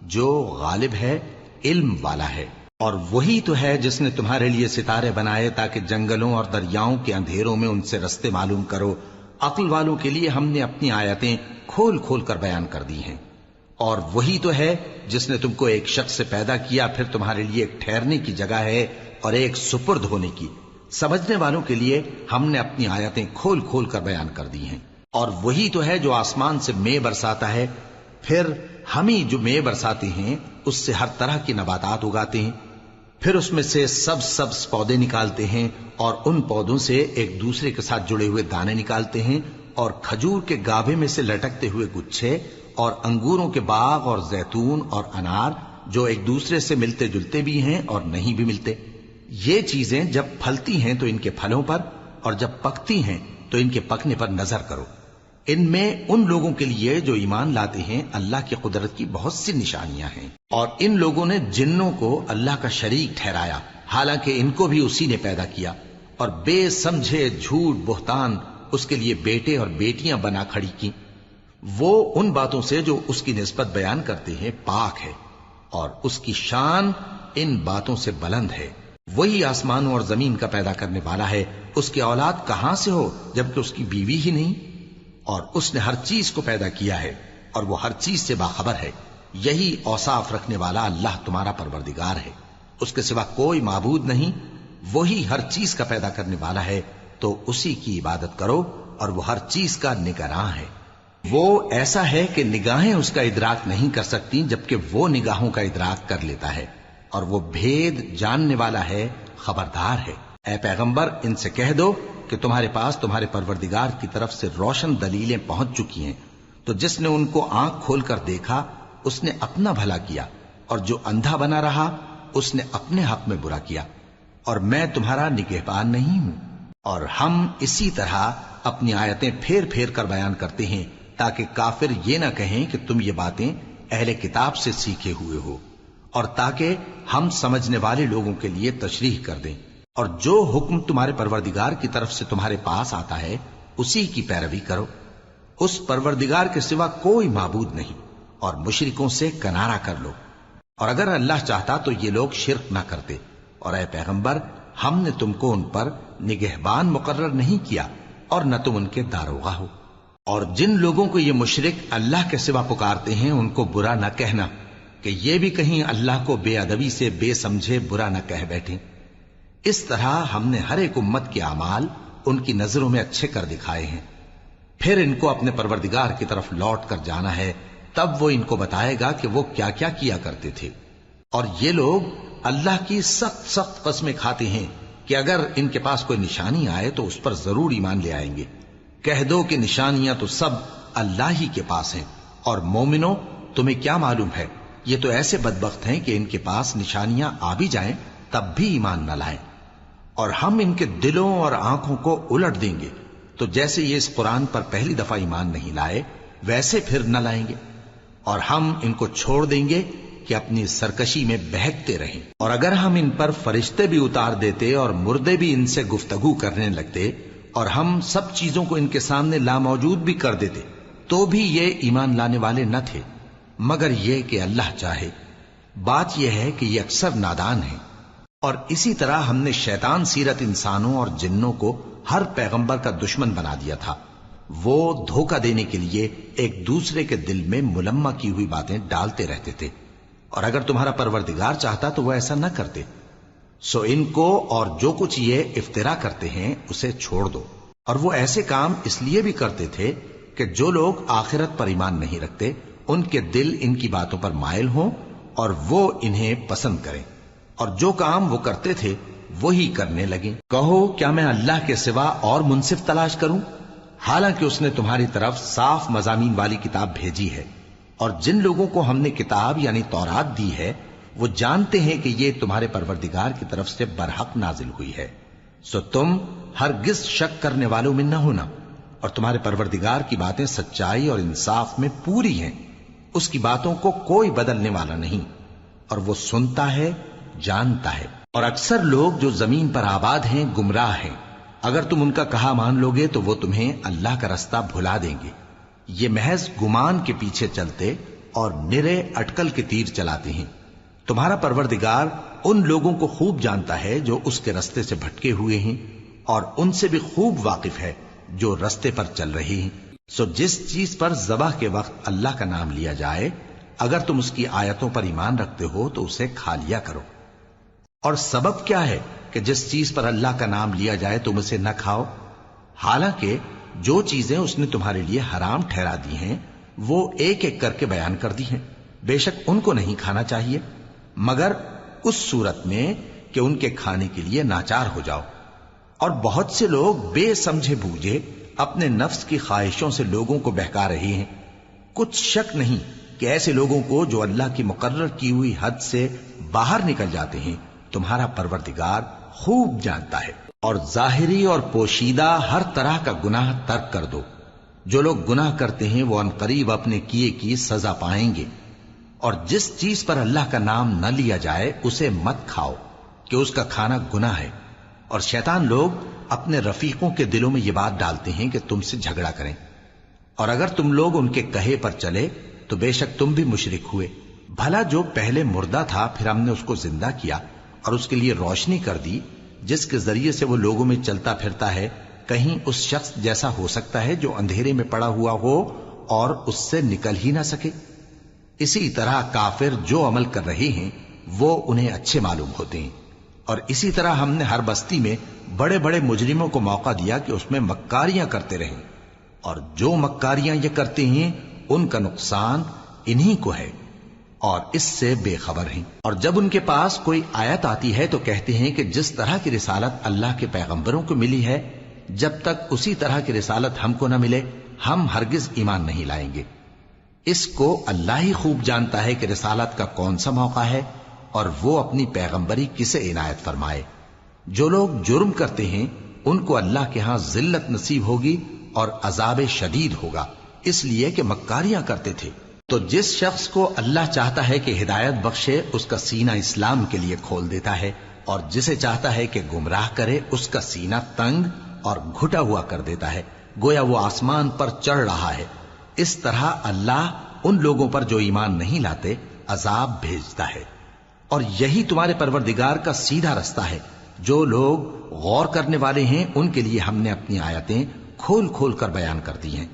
جو غالب ہے، علم والا ہے۔ اور وہی تو ہے جس نے تمہارے لیے ستارے بنائے تاکہ جنگلوں اور دریاؤں کے اندھیروں میں ان سے رستے معلوم کرو۔ عقل والوں کے لیے ہم نے اپنی آیتیں کھول کھول کر بیان کر دی ہیں۔ اور وہی تو ہے جس نے تم کو ایک شخص سے پیدا کیا، پھر تمہارے لیے ایک ٹھہرنے کی جگہ ہے اور ایک سپرد ہونے کی۔ سمجھنے والوں کے لیے ہم نے اپنی آیتیں کھول کھول کر بیان کر دی ہیں۔ اور وہی تو ہے جو آسمان سے مے برساتا ہے، پھر ہم ہی جو مے برساتے ہیں اس سے ہر طرح کی نباتات اگاتے ہیں، پھر اس میں سے سبز پودے نکالتے ہیں، اور ان پودوں سے ایک دوسرے کے ساتھ جڑے ہوئے دانے نکالتے ہیں، اور کھجور کے گابھے میں سے لٹکتے ہوئے گچھے، اور انگوروں کے باغ اور زیتون اور انار جو ایک دوسرے سے ملتے جلتے بھی ہیں اور نہیں بھی ملتے۔ یہ چیزیں جب پھلتی ہیں تو ان کے پھلوں پر، اور جب پکتی ہیں تو ان کے پکنے پر نظر کرو۔ ان میں ان لوگوں کے لیے جو ایمان لاتے ہیں اللہ کی قدرت کی بہت سی نشانیاں ہیں۔ اور ان لوگوں نے جنوں کو اللہ کا شریک ٹھہرایا، حالانکہ ان کو بھی اسی نے پیدا کیا، اور بے سمجھے جھوٹ بہتان اس کے لیے بیٹے اور بیٹیاں بنا کھڑی کی۔ وہ ان باتوں سے جو اس کی نسبت بیان کرتے ہیں پاک ہے، اور اس کی شان ان باتوں سے بلند ہے۔ وہی آسمانوں اور زمین کا پیدا کرنے والا ہے، اس کی اولاد کہاں سے ہو جبکہ اس کی بیوی ہی نہیں؟ اور اس نے ہر چیز کو پیدا کیا ہے اور وہ ہر چیز سے باخبر ہے۔ یہی اوصاف رکھنے والا اللہ تمہارا پروردگار ہے، اس کے سوا کوئی معبود نہیں۔ وہی ہر چیز کا پیدا کرنے والا ہے، تو اسی کی عبادت کرو، اور وہ ہر چیز کا نگراں ہے۔ وہ ایسا ہے کہ نگاہیں اس کا ادراک نہیں کر سکتی جبکہ وہ نگاہوں کا ادراک کر لیتا ہے، اور وہ بھید جاننے والا ہے، خبردار ہے۔ اے پیغمبر ان سے کہہ دو کہ تمہارے پاس تمہارے پروردگار کی طرف سے روشن دلیلیں پہنچ چکی ہیں، تو جس نے ان کو آنکھ کھول کر دیکھا اس نے اپنا بھلا کیا، اور جو اندھا بنا رہا اس نے اپنے حق میں برا کیا، اور میں تمہارا نگہبان نہیں ہوں۔ اور ہم اسی طرح اپنی آیتیں پھیر پھیر کر بیان کرتے ہیں تاکہ کافر یہ نہ کہیں کہ تم یہ باتیں اہل کتاب سے سیکھے ہوئے ہو، اور تاکہ ہم سمجھنے والے لوگوں کے لیے تشریح کر دیں۔ اور جو حکم تمہارے پروردگار کی طرف سے تمہارے پاس آتا ہے اسی کی پیروی کرو، اس پروردگار کے سوا کوئی معبود نہیں، اور مشرکوں سے کنارہ کر لو۔ اور اگر اللہ چاہتا تو یہ لوگ شرک نہ کرتے، اور اے پیغمبر ہم نے تم کو ان پر نگہبان مقرر نہیں کیا اور نہ تم ان کے داروغہ ہو۔ اور جن لوگوں کو یہ مشرک اللہ کے سوا پکارتے ہیں ان کو برا نہ کہنا کہ یہ بھی کہیں اللہ کو بے ادبی سے بے سمجھے برا نہ کہہ بیٹھیں۔ اس طرح ہم نے ہر ایک امت کے اعمال ان کی نظروں میں اچھے کر دکھائے ہیں، پھر ان کو اپنے پروردگار کی طرف لوٹ کر جانا ہے، تب وہ ان کو بتائے گا کہ وہ کیا کیا کیا کرتے تھے۔ اور یہ لوگ اللہ کی سخت سخت قسمیں کھاتے ہیں کہ اگر ان کے پاس کوئی نشانی آئے تو اس پر ضرور ایمان لے آئیں گے۔ کہہ دو کہ نشانیاں تو سب اللہ ہی کے پاس ہیں، اور مومنوں تمہیں کیا معلوم ہے، یہ تو ایسے بدبخت ہیں کہ ان کے پاس نشانیاں آ بھی جائیں تب بھی ایمان نہ لائیں۔ اور ہم ان کے دلوں اور آنکھوں کو الٹ دیں گے، تو جیسے یہ اس قرآن پر پہلی دفعہ ایمان نہیں لائے ویسے پھر نہ لائیں گے، اور ہم ان کو چھوڑ دیں گے کہ اپنی سرکشی میں بہکتے رہیں۔ اور اگر ہم ان پر فرشتے بھی اتار دیتے اور مردے بھی ان سے گفتگو کرنے لگتے اور ہم سب چیزوں کو ان کے سامنے لاموجود بھی کر دیتے تو بھی یہ ایمان لانے والے نہ تھے، مگر یہ کہ اللہ چاہے۔ بات یہ ہے کہ یہ اکثر نادان ہیں۔ اور اسی طرح ہم نے شیطان سیرت انسانوں اور جنوں کو ہر پیغمبر کا دشمن بنا دیا تھا، وہ دھوکہ دینے کے لیے ایک دوسرے کے دل میں ملمہ کی ہوئی باتیں ڈالتے رہتے تھے، اور اگر تمہارا پروردگار چاہتا تو وہ ایسا نہ کرتے۔ سو ان کو اور جو کچھ یہ افترا کرتے ہیں اسے چھوڑ دو۔ اور وہ ایسے کام اس لیے بھی کرتے تھے کہ جو لوگ آخرت پر ایمان نہیں رکھتے ان کے دل ان کی باتوں پر مائل ہوں اور وہ انہیں پسند کریں، اور جو کام وہ کرتے تھے وہی کرنے لگیں۔ کہو کیا میں اللہ کے سوا اور منصف تلاش کروں، حالانکہ اس نے تمہاری طرف صاف مضامین والی کتاب بھیجی ہے، اور جن لوگوں کو ہم نے کتاب یعنی تورات دی ہے وہ جانتے ہیں کہ یہ تمہارے پروردگار کی طرف سے برحق نازل ہوئی ہے، سو تم ہرگز شک کرنے والوں میں نہ ہونا۔ اور تمہارے پروردگار کی باتیں سچائی اور انصاف میں پوری ہیں، اس کی باتوں کو کوئی بدلنے والا نہیں، اور وہ سنتا ہے جانتا ہے۔ اور اکثر لوگ جو زمین پر آباد ہیں گمراہ ہیں، اگر تم ان کا کہا مان لوگے تو وہ تمہیں اللہ کا رستہ بھلا دیں گے۔ یہ محض گمان کے پیچھے چلتے اور نرے اٹکل کے تیر چلاتے ہیں۔ تمہارا پروردگار ان لوگوں کو خوب جانتا ہے جو اس کے رستے سے بھٹکے ہوئے ہیں، اور ان سے بھی خوب واقف ہے جو رستے پر چل رہے ہیں۔ سو جس چیز پر ذبح کے وقت اللہ کا نام لیا جائے اگر تم اس کی آیتوں پر ایمان رکھتے ہو تو اسے کھا لیا کرو۔ اور سبب کیا ہے کہ جس چیز پر اللہ کا نام لیا جائے تم اسے نہ کھاؤ، حالانکہ جو چیزیں اس نے تمہارے لیے حرام ٹھہرا دی ہیں وہ ایک ایک کر کے بیان کر دی ہیں، بے شک ان کو نہیں کھانا چاہیے مگر اس صورت میں کہ ان کے کھانے کے لیے ناچار ہو جاؤ۔ اور بہت سے لوگ بے سمجھے بوجھے اپنے نفس کی خواہشوں سے لوگوں کو بہکا رہے ہیں۔ کچھ شک نہیں کہ ایسے لوگوں کو جو اللہ کی مقرر کی ہوئی حد سے باہر نکل جاتے ہیں تمہارا پروردگار خوب جانتا ہے۔ اور ظاہری اور پوشیدہ ہر طرح کا گناہ ترک کر دو۔ جو لوگ گناہ کرتے ہیں وہ عنقریب اپنے کیے کی سزا پائیں گے۔ اور جس چیز پر اللہ کا نام نہ لیا جائے اسے مت کھاؤ کہ اس کا کھانا گناہ ہے۔ اور شیطان لوگ اپنے رفیقوں کے دلوں میں یہ بات ڈالتے ہیں کہ تم سے جھگڑا کریں، اور اگر تم لوگ ان کے کہے پر چلے تو بے شک تم بھی مشرک ہوئے۔ بھلا جو پہلے مردہ تھا پھر ہم نے اس کو زندہ کیا اور اس کے لیے روشنی کر دی جس کے ذریعے سے وہ لوگوں میں چلتا پھرتا ہے، کہیں اس شخص جیسا ہو سکتا ہے جو اندھیرے میں پڑا ہوا ہو اور اس سے نکل ہی نہ سکے؟ اسی طرح کافر جو عمل کر رہے ہیں وہ انہیں اچھے معلوم ہوتے ہیں۔ اور اسی طرح ہم نے ہر بستی میں بڑے بڑے مجرموں کو موقع دیا کہ اس میں مکاریاں کرتے رہیں، اور جو مکاریاں یہ کرتے ہیں ان کا نقصان انہی کو ہے اور اس سے بے خبر ہیں۔ اور جب ان کے پاس کوئی آیت آتی ہے تو کہتے ہیں کہ جس طرح کی رسالت اللہ کے پیغمبروں کو ملی ہے جب تک اسی طرح کی رسالت ہم کو نہ ملے ہم ہرگز ایمان نہیں لائیں گے۔ اس کو اللہ ہی خوب جانتا ہے کہ رسالت کا کون سا موقع ہے اور وہ اپنی پیغمبری کسے عنایت فرمائے۔ جو لوگ جرم کرتے ہیں ان کو اللہ کے ہاں ذلت نصیب ہوگی اور عذاب شدید ہوگا، اس لیے کہ مکاریاں کرتے تھے۔ تو جس شخص کو اللہ چاہتا ہے کہ ہدایت بخشے اس کا سینہ اسلام کے لیے کھول دیتا ہے، اور جسے چاہتا ہے کہ گمراہ کرے اس کا سینہ تنگ اور گھٹا ہوا کر دیتا ہے، گویا وہ آسمان پر چڑھ رہا ہے۔ اس طرح اللہ ان لوگوں پر جو ایمان نہیں لاتے عذاب بھیجتا ہے۔ اور یہی تمہارے پروردگار کا سیدھا رستہ ہے۔ جو لوگ غور کرنے والے ہیں ان کے لیے ہم نے اپنی آیتیں کھول کھول کر بیان کر دی ہیں۔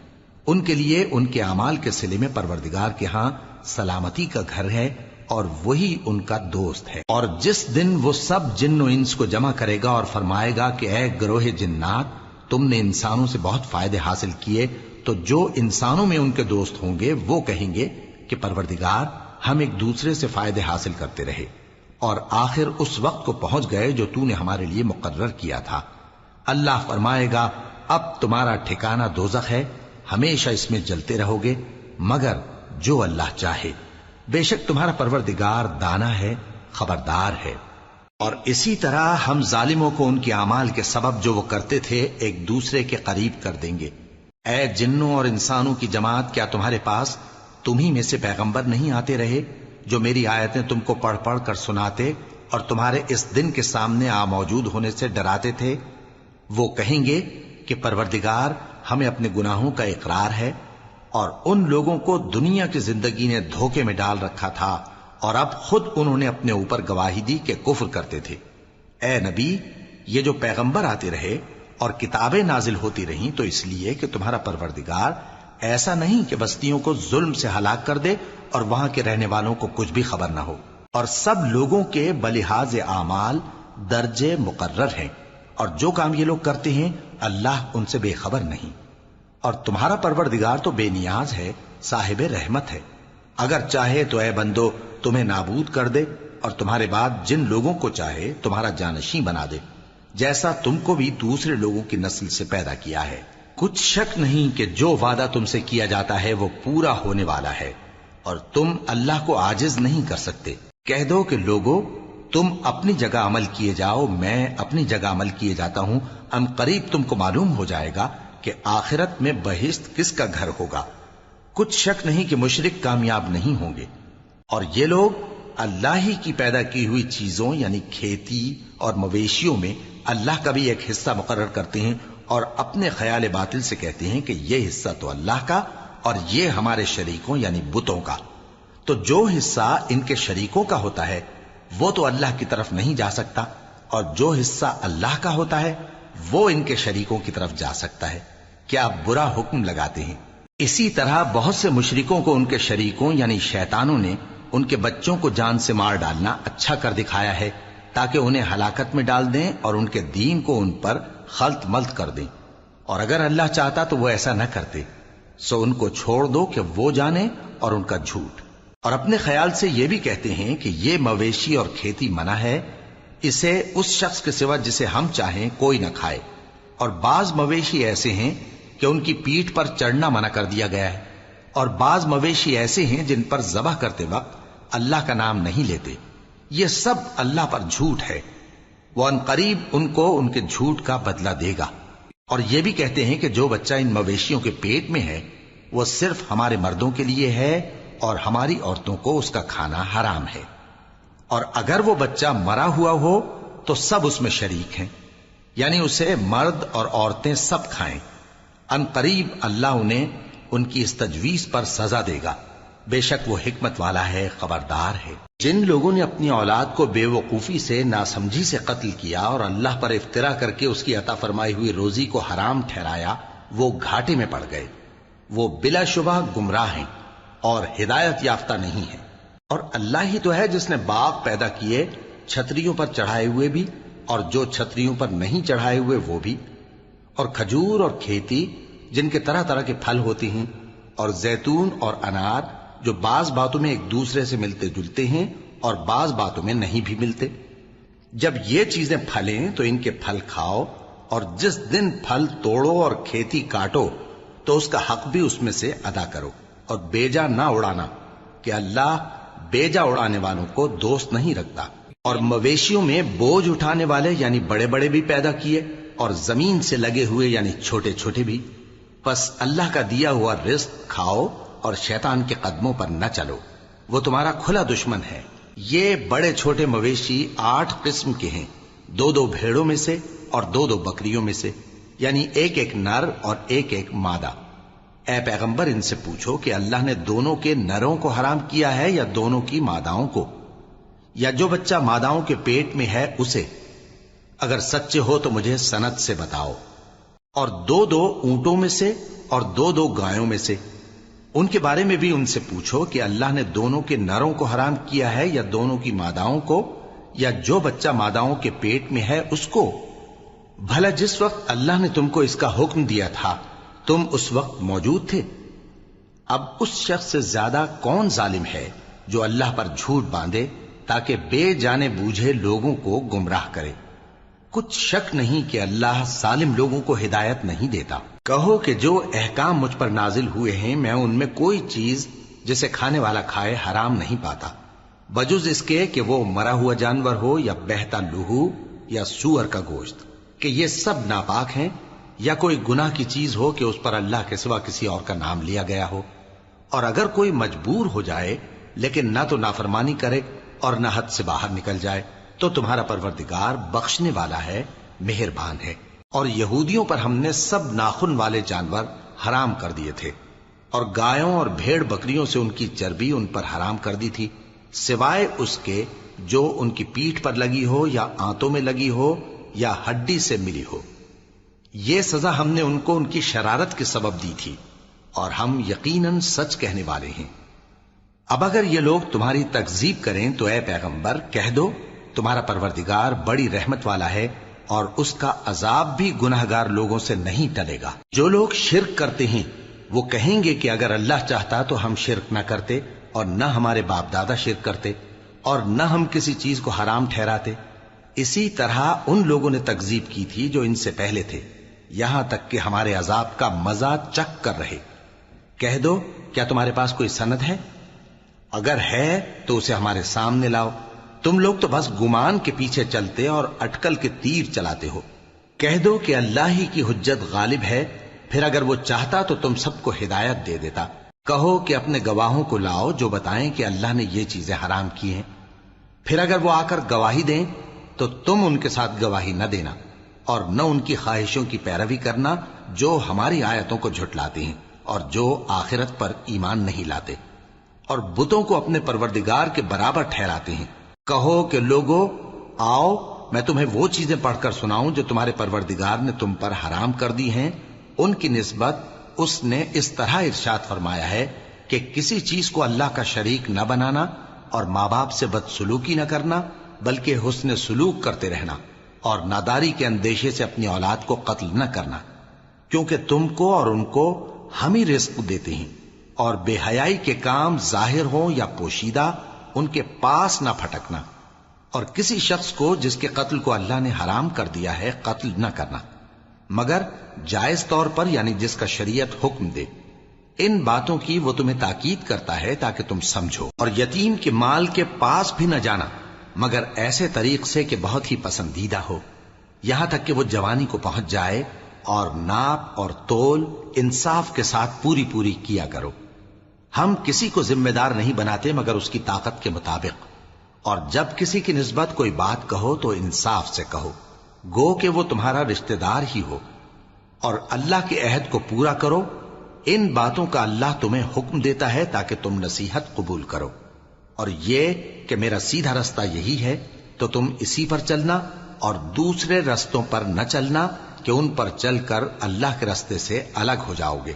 ان کے لیے ان کے اعمال کے صلے میں پروردگار کے ہاں سلامتی کا گھر ہے اور وہی ان کا دوست ہے۔ اور جس دن وہ سب جن و انس کو جمع کرے گا اور فرمائے گا کہ اے گروہ جنات، تم نے انسانوں سے بہت فائدے حاصل کیے، تو جو انسانوں میں ان کے دوست ہوں گے وہ کہیں گے کہ پروردگار ہم ایک دوسرے سے فائدے حاصل کرتے رہے اور آخر اس وقت کو پہنچ گئے جو تو نے ہمارے لیے مقرر کیا تھا۔ اللہ فرمائے گا اب تمہارا ٹھکانہ دوزخ ہے، ہمیشہ اس میں جلتے رہو گے مگر جو اللہ چاہے، بے شک تمہارا پروردگار دانا ہے، خبردار ہے۔ اور اسی طرح ہم ظالموں کو ان کے اعمال کے سبب جو وہ کرتے تھے ایک دوسرے کے قریب کر دیں گے۔ اے جنوں اور انسانوں کی جماعت، کیا تمہارے پاس تمہیں میں سے پیغمبر نہیں آتے رہے جو میری آیتیں تم کو پڑھ پڑھ کر سناتے اور تمہارے اس دن کے سامنے موجود ہونے سے ڈراتے تھے؟ وہ کہیں گے کہ پروردگار ہمیں اپنے گناہوں کا اقرار ہے، اور ان لوگوں کو دنیا کی زندگی نے دھوکے میں ڈال رکھا تھا اور اب خود انہوں نے اپنے اوپر گواہی دی کہ کفر کرتے تھے۔ اے نبی، یہ جو پیغمبر آتے رہے اور کتابیں نازل ہوتی رہیں تو اس لیے کہ تمہارا پروردگار ایسا نہیں کہ بستیوں کو ظلم سے ہلاک کر دے اور وہاں کے رہنے والوں کو کچھ بھی خبر نہ ہو، اور سب لوگوں کے بلحاظ اعمال درجے مقرر ہیں، اور جو کام یہ لوگ کرتے ہیں اللہ ان سے بے خبر نہیں۔ اور تمہارا پروردگار تو بے نیاز ہے، صاحب رحمت ہے، اگر چاہے تو اے بندو تمہیں نابود کر دے اور تمہارے بعد جن لوگوں کو چاہے تمہارا جانشیں بنا دے، جیسا تم کو بھی دوسرے لوگوں کی نسل سے پیدا کیا ہے۔ کچھ شک نہیں کہ جو وعدہ تم سے کیا جاتا ہے وہ پورا ہونے والا ہے، اور تم اللہ کو عاجز نہیں کر سکتے۔ کہہ دو کہ لوگو تم اپنی جگہ عمل کیے جاؤ، میں اپنی جگہ عمل کیے جاتا ہوں، ان قریب تم کو معلوم ہو جائے گا کہ آخرت میں بہشت کس کا گھر ہوگا۔ کچھ شک نہیں کہ مشرک کامیاب نہیں ہوں گے۔ اور یہ لوگ اللہ ہی کی پیدا کی ہوئی چیزوں یعنی کھیتی اور مویشیوں میں اللہ کا بھی ایک حصہ مقرر کرتے ہیں اور اپنے خیال باطل سے کہتے ہیں کہ یہ حصہ تو اللہ کا اور یہ ہمارے شریکوں یعنی بتوں کا۔ تو جو حصہ ان کے شریکوں کا ہوتا ہے وہ تو اللہ کی طرف نہیں جا سکتا، اور جو حصہ اللہ کا ہوتا ہے وہ ان کے شریکوں کی طرف جا سکتا ہے۔ کیا برا حکم لگاتے ہیں؟ اسی طرح بہت سے مشرکوں کو ان کے شریکوں یعنی شیطانوں نے ان کے بچوں کو جان سے مار ڈالنا اچھا کر دکھایا ہے تاکہ انہیں ہلاکت میں ڈال دیں اور ان کے دین کو ان پر خلط ملط کر دیں، اور اگر اللہ چاہتا تو وہ ایسا نہ کرتے۔ سو ان کو چھوڑ دو کہ وہ جانے اور ان کا جھوٹ۔ اور اپنے خیال سے یہ بھی کہتے ہیں کہ یہ مویشی اور کھیتی منع ہے، اسے اس شخص کے سوا جسے ہم چاہیں کوئی نہ کھائے، اور بعض مویشی ایسے ہیں کہ ان کی پیٹھ پر چڑھنا منع کر دیا گیا ہے، اور بعض مویشی ایسے ہیں جن پر ذبح کرتے وقت اللہ کا نام نہیں لیتے۔ یہ سب اللہ پر جھوٹ ہے، وہ ان قریب ان کو ان کے جھوٹ کا بدلہ دے گا۔ اور یہ بھی کہتے ہیں کہ جو بچہ ان مویشیوں کے پیٹ میں ہے وہ صرف ہمارے مردوں کے لیے ہے اور ہماری عورتوں کو اس کا کھانا حرام ہے، اور اگر وہ بچہ مرا ہوا ہو تو سب اس میں شریک ہیں، یعنی اسے مرد اور عورتیں سب کھائیں۔ ان قریب اللہ انہیں ان کی اس تجویز پر سزا دے گا، بے شک وہ حکمت والا ہے، خبردار ہے۔ جن لوگوں نے اپنی اولاد کو بے وقوفی سے ناسمجھی سے قتل کیا اور اللہ پر افترا کر کے اس کی عطا فرمائی ہوئی روزی کو حرام ٹھہرایا، وہ گھاٹے میں پڑ گئے، وہ بلا شبہ گمراہ ہیں اور ہدایت یافتہ نہیں ہیں۔ اور اللہ ہی تو ہے جس نے باغ پیدا کیے، چھتریوں پر چڑھائے ہوئے بھی اور جو چھتریوں پر نہیں چڑھائے ہوئے وہ بھی، اور کھجور اور کھیتی جن کے طرح طرح کے پھل ہوتے ہیں، اور زیتون اور انار جو بعض باتوں میں ایک دوسرے سے ملتے جلتے ہیں اور بعض باتوں میں نہیں بھی ملتے۔ جب یہ چیزیں پھلیں تو ان کے پھل کھاؤ اور جس دن پھل توڑو اور کھیتی کاٹو تو اس کا حق بھی اس میں سے ادا کرو، اور بیجا نہ اڑانا کہ اللہ بیجا اڑانے والوں کو دوست نہیں رکھتا۔ اور مویشیوں میں بوجھ اٹھانے والے یعنی بڑے بڑے بھی پیدا کیے، اور زمین سے لگے ہوئے یعنی چھوٹے چھوٹے بھی۔ پس اللہ کا دیا ہوا رزق کھاؤ اور شیطان کے قدموں پر نہ چلو، وہ تمہارا کھلا دشمن ہے۔ یہ بڑے چھوٹے مویشی 8 قسم کے ہیں، 2 بھیڑوں میں سے اور 2 بکریوں میں سے، یعنی ایک نر اور ایک مادہ۔ اے پیغمبر ان سے پوچھو کہ اللہ نے دونوں کے نروں کو حرام کیا ہے یا دونوں کی ماداؤں کو، یا جو بچہ ماداؤں کے پیٹ میں ہے اسے؟ اگر سچے ہو تو مجھے سند سے بتاؤ۔ اور 2 اونٹوں میں سے اور 2 گایوں میں سے، ان کے بارے میں بھی ان سے پوچھو کہ اللہ نے دونوں کے نروں کو حرام کیا ہے یا دونوں کی ماداؤں کو، یا جو بچہ ماداؤں کے پیٹ میں ہے اس کو؟ بھلا جس وقت اللہ نے تم کو اس کا حکم دیا تھا تم اس وقت موجود تھے؟ اب اس شخص سے زیادہ کون ظالم ہے جو اللہ پر جھوٹ باندھے تاکہ بے جانے بوجھے لوگوں کو گمراہ کرے؟ کچھ شک نہیں کہ اللہ ظالم لوگوں کو ہدایت نہیں دیتا۔ کہو کہ جو احکام مجھ پر نازل ہوئے ہیں میں ان میں کوئی چیز جسے کھانے والا کھائے حرام نہیں پاتا، بجز اس کے کہ وہ مرا ہوا جانور ہو یا بہتا لہو یا سور کا گوشت، کہ یہ سب ناپاک ہیں، یا کوئی گناہ کی چیز ہو کہ اس پر اللہ کے سوا کسی اور کا نام لیا گیا ہو۔ اور اگر کوئی مجبور ہو جائے لیکن نہ تو نافرمانی کرے اور نہ حد سے باہر نکل جائے تو تمہارا پروردگار بخشنے والا ہے، مہربان ہے۔ اور یہودیوں پر ہم نے سب ناخن والے جانور حرام کر دیے تھے، اور گایوں اور بھیڑ بکریوں سے ان کی چربی ان پر حرام کر دی تھی، سوائے اس کے جو ان کی پیٹھ پر لگی ہو یا آنتوں میں لگی ہو یا ہڈی سے ملی ہو۔ یہ سزا ہم نے ان کو ان کی شرارت کے سبب دی تھی، اور ہم یقیناً سچ کہنے والے ہیں۔ اب اگر یہ لوگ تمہاری تکذیب کریں تو اے پیغمبر کہہ دو تمہارا پروردگار بڑی رحمت والا ہے، اور اس کا عذاب بھی گناہگار لوگوں سے نہیں ٹلے گا۔ جو لوگ شرک کرتے ہیں وہ کہیں گے کہ اگر اللہ چاہتا تو ہم شرک نہ کرتے، اور نہ ہمارے باپ دادا شرک کرتے، اور نہ ہم کسی چیز کو حرام ٹھہراتے۔ اسی طرح ان لوگوں نے تکذیب کی تھی جو ان سے پہلے تھے، یہاں تک کہ ہمارے عذاب کا مزہ چکھ کر رہے۔ کہہ دو کیا تمہارے پاس کوئی سند ہے؟ اگر ہے تو اسے ہمارے سامنے لاؤ۔ تم لوگ تو بس گمان کے پیچھے چلتے اور اٹکل کے تیر چلاتے ہو۔ کہہ دو کہ اللہ ہی کی حجت غالب ہے، پھر اگر وہ چاہتا تو تم سب کو ہدایت دے دیتا۔ کہو کہ اپنے گواہوں کو لاؤ جو بتائیں کہ اللہ نے یہ چیزیں حرام کی ہیں، پھر اگر وہ آ کر گواہی دیں تو تم ان کے ساتھ گواہی نہ دینا، اور نہ ان کی خواہشوں کی پیروی کرنا جو ہماری آیتوں کو جھٹلاتے ہیں اور جو آخرت پر ایمان نہیں لاتے، اور بتوں کو اپنے پروردگار کے برابر ٹھہراتے ہیں۔ کہو کہ لوگو آؤ میں تمہیں وہ چیزیں پڑھ کر سناؤں جو تمہارے پروردگار نے تم پر حرام کر دی ہیں۔ ان کی نسبت اس نے اس طرح ارشاد فرمایا ہے کہ کسی چیز کو اللہ کا شریک نہ بنانا، اور ماں باپ سے بدسلوکی نہ کرنا بلکہ حسن سلوک کرتے رہنا، اور ناداری کے اندیشے سے اپنی اولاد کو قتل نہ کرنا، کیونکہ تم کو اور ان کو ہم ہی رزق دیتے ہیں۔ اور بے حیائی کے کام ظاہر ہوں یا پوشیدہ ان کے پاس نہ پھٹکنا، اور کسی شخص کو جس کے قتل کو اللہ نے حرام کر دیا ہے قتل نہ کرنا، مگر جائز طور پر یعنی جس کا شریعت حکم دے۔ ان باتوں کی وہ تمہیں تاکید کرتا ہے تاکہ تم سمجھو۔ اور یتیم کے مال کے پاس بھی نہ جانا مگر ایسے طریق سے کہ بہت ہی پسندیدہ ہو، یہاں تک کہ وہ جوانی کو پہنچ جائے، اور ناپ اور تول انصاف کے ساتھ پوری پوری کیا کرو۔ ہم کسی کو ذمہ دار نہیں بناتے مگر اس کی طاقت کے مطابق، اور جب کسی کی نسبت کوئی بات کہو تو انصاف سے کہو، گو کہ وہ تمہارا رشتہ دار ہی ہو، اور اللہ کے عہد کو پورا کرو۔ ان باتوں کا اللہ تمہیں حکم دیتا ہے تاکہ تم نصیحت قبول کرو، اور یہ کہ میرا سیدھا رستہ یہی ہے تو تم اسی پر چلنا، اور دوسرے رستوں پر نہ چلنا کہ ان پر چل کر اللہ کے رستے سے الگ ہو جاؤ گے۔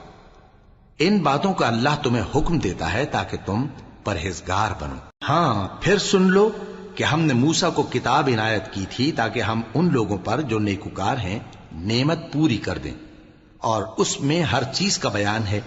ان باتوں کا اللہ تمہیں حکم دیتا ہے تاکہ تم پرہیزگار بنو۔ ہاں پھر سن لو کہ ہم نے موسیٰ کو کتاب عنایت کی تھی تاکہ ہم ان لوگوں پر جو نیکوکار ہیں نعمت پوری کر دیں، اور اس میں ہر چیز کا بیان ہے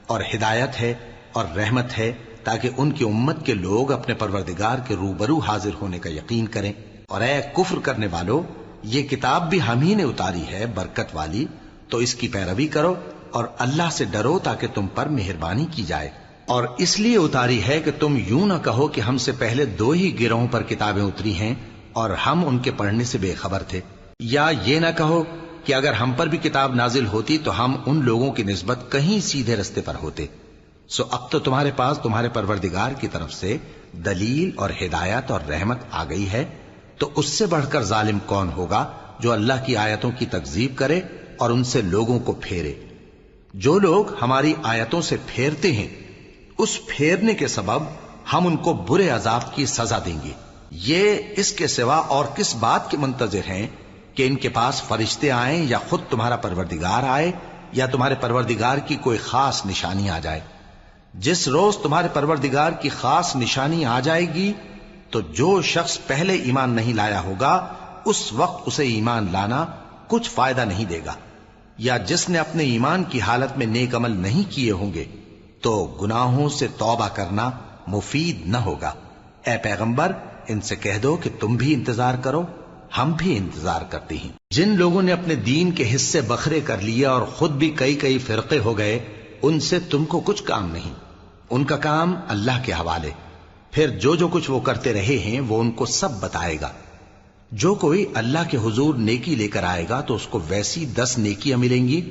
اور ہدایت ہے اور رحمت ہے، تاکہ ان کی امت کے لوگ اپنے پروردگار کے روبرو حاضر ہونے کا یقین کریں۔ اور اے کفر کرنے والو، یہ کتاب بھی ہم ہی نے اتاری ہے برکت والی، تو اس کی پیروی کرو اور اللہ سے ڈرو تاکہ تم پر مہربانی کی جائے۔ اور اس لیے اتاری ہے کہ تم یوں نہ کہو کہ ہم سے پہلے 2 ہی گروہوں پر کتابیں اتری ہیں اور ہم ان کے پڑھنے سے بے خبر تھے، یا یہ نہ کہو کہ اگر ہم پر بھی کتاب نازل ہوتی تو ہم ان لوگوں کی نسبت کہیں سیدھے رستے پر ہوتے۔ سو اب تو تمہارے پاس تمہارے پروردگار کی طرف سے دلیل اور ہدایت اور رحمت آ گئی ہے، تو اس سے بڑھ کر ظالم کون ہوگا جو اللہ کی آیتوں کی تکذیب کرے اور ان سے لوگوں کو پھیرے۔ جو لوگ ہماری آیتوں سے پھیرتے ہیں، اس پھیرنے کے سبب ہم ان کو برے عذاب کی سزا دیں گے۔ یہ اس کے سوا اور کس بات کے منتظر ہیں کہ ان کے پاس فرشتے آئیں یا خود تمہارا پروردگار آئے یا تمہارے پروردگار کی کوئی خاص نشانی آ جائے۔ جس روز تمہارے پروردگار کی خاص نشانی آ جائے گی تو جو شخص پہلے ایمان نہیں لایا ہوگا اس وقت اسے ایمان لانا کچھ فائدہ نہیں دے گا، یا جس نے اپنے ایمان کی حالت میں نیک عمل نہیں کیے ہوں گے تو گناہوں سے توبہ کرنا مفید نہ ہوگا۔ اے پیغمبر، ان سے کہہ دو کہ تم بھی انتظار کرو، ہم بھی انتظار کرتے ہیں۔ جن لوگوں نے اپنے دین کے حصے بکھرے کر لیے اور خود بھی کئی فرقے ہو گئے، ان سے تم کو کچھ کام نہیں، ان کا کام اللہ کے حوالے۔ پھر جو کچھ وہ کرتے رہے ہیں وہ ان کو سب بتائے گا۔ جو کوئی اللہ کے حضور نیکی لے کر آئے گا تو اس کو ویسی 10 نیکیاں ملیں گی،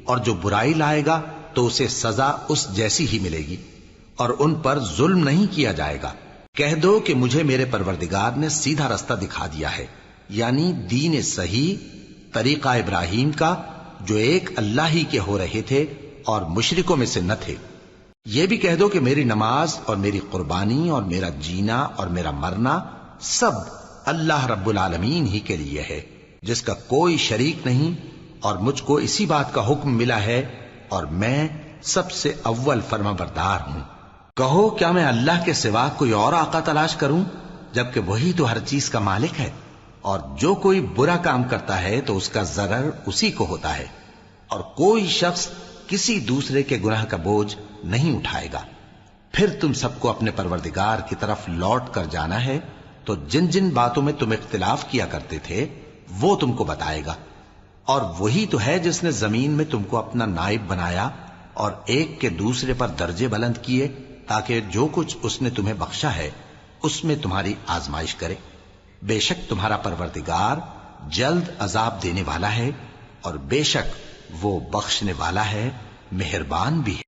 اور جو برائی لائے گا تو اسے سزا اس جیسی ہی ملے گی، اور ان پر ظلم نہیں کیا جائے گا۔ کہہ دو کہ مجھے میرے پروردگار نے سیدھا رستہ دکھا دیا ہے، یعنی دین صحیح، طریقہ ابراہیم کا، جو ایک اللہ ہی کے ہو رہے تھے اور مشرکوں میں سے نہ تھے۔ یہ بھی کہہ دو کہ میری نماز اور میری قربانی اور میرا جینا اور میرا مرنا سب اللہ رب العالمین ہی کے لیے ہے، جس کا کوئی شریک نہیں، اور مجھ کو اسی بات کا حکم ملا ہے اور میں سب سے اول فرما بردار ہوں۔ کہو کیا میں اللہ کے سوا کوئی اور آقا تلاش کروں جبکہ وہی تو ہر چیز کا مالک ہے؟ اور جو کوئی برا کام کرتا ہے تو اس کا ضرر اسی کو ہوتا ہے، اور کوئی شخص کسی دوسرے کے گناہ کا بوجھ نہیں اٹھائے گا۔ پھر تم سب کو اپنے پروردگار کی طرف لوٹ کر جانا ہے، تو جن جن باتوں میں تم اختلاف کیا کرتے تھے وہ تم کو بتائے گا۔ اور وہی تو ہے جس نے زمین میں تم کو اپنا نائب بنایا اور ایک کے دوسرے پر درجے بلند کیے، تاکہ جو کچھ اس نے تمہیں بخشا ہے اس میں تمہاری آزمائش کرے۔ بے شک تمہارا پروردگار جلد عذاب دینے والا ہے، اور بے شک وہ بخشنے والا ہے، مہربان بھی ہے۔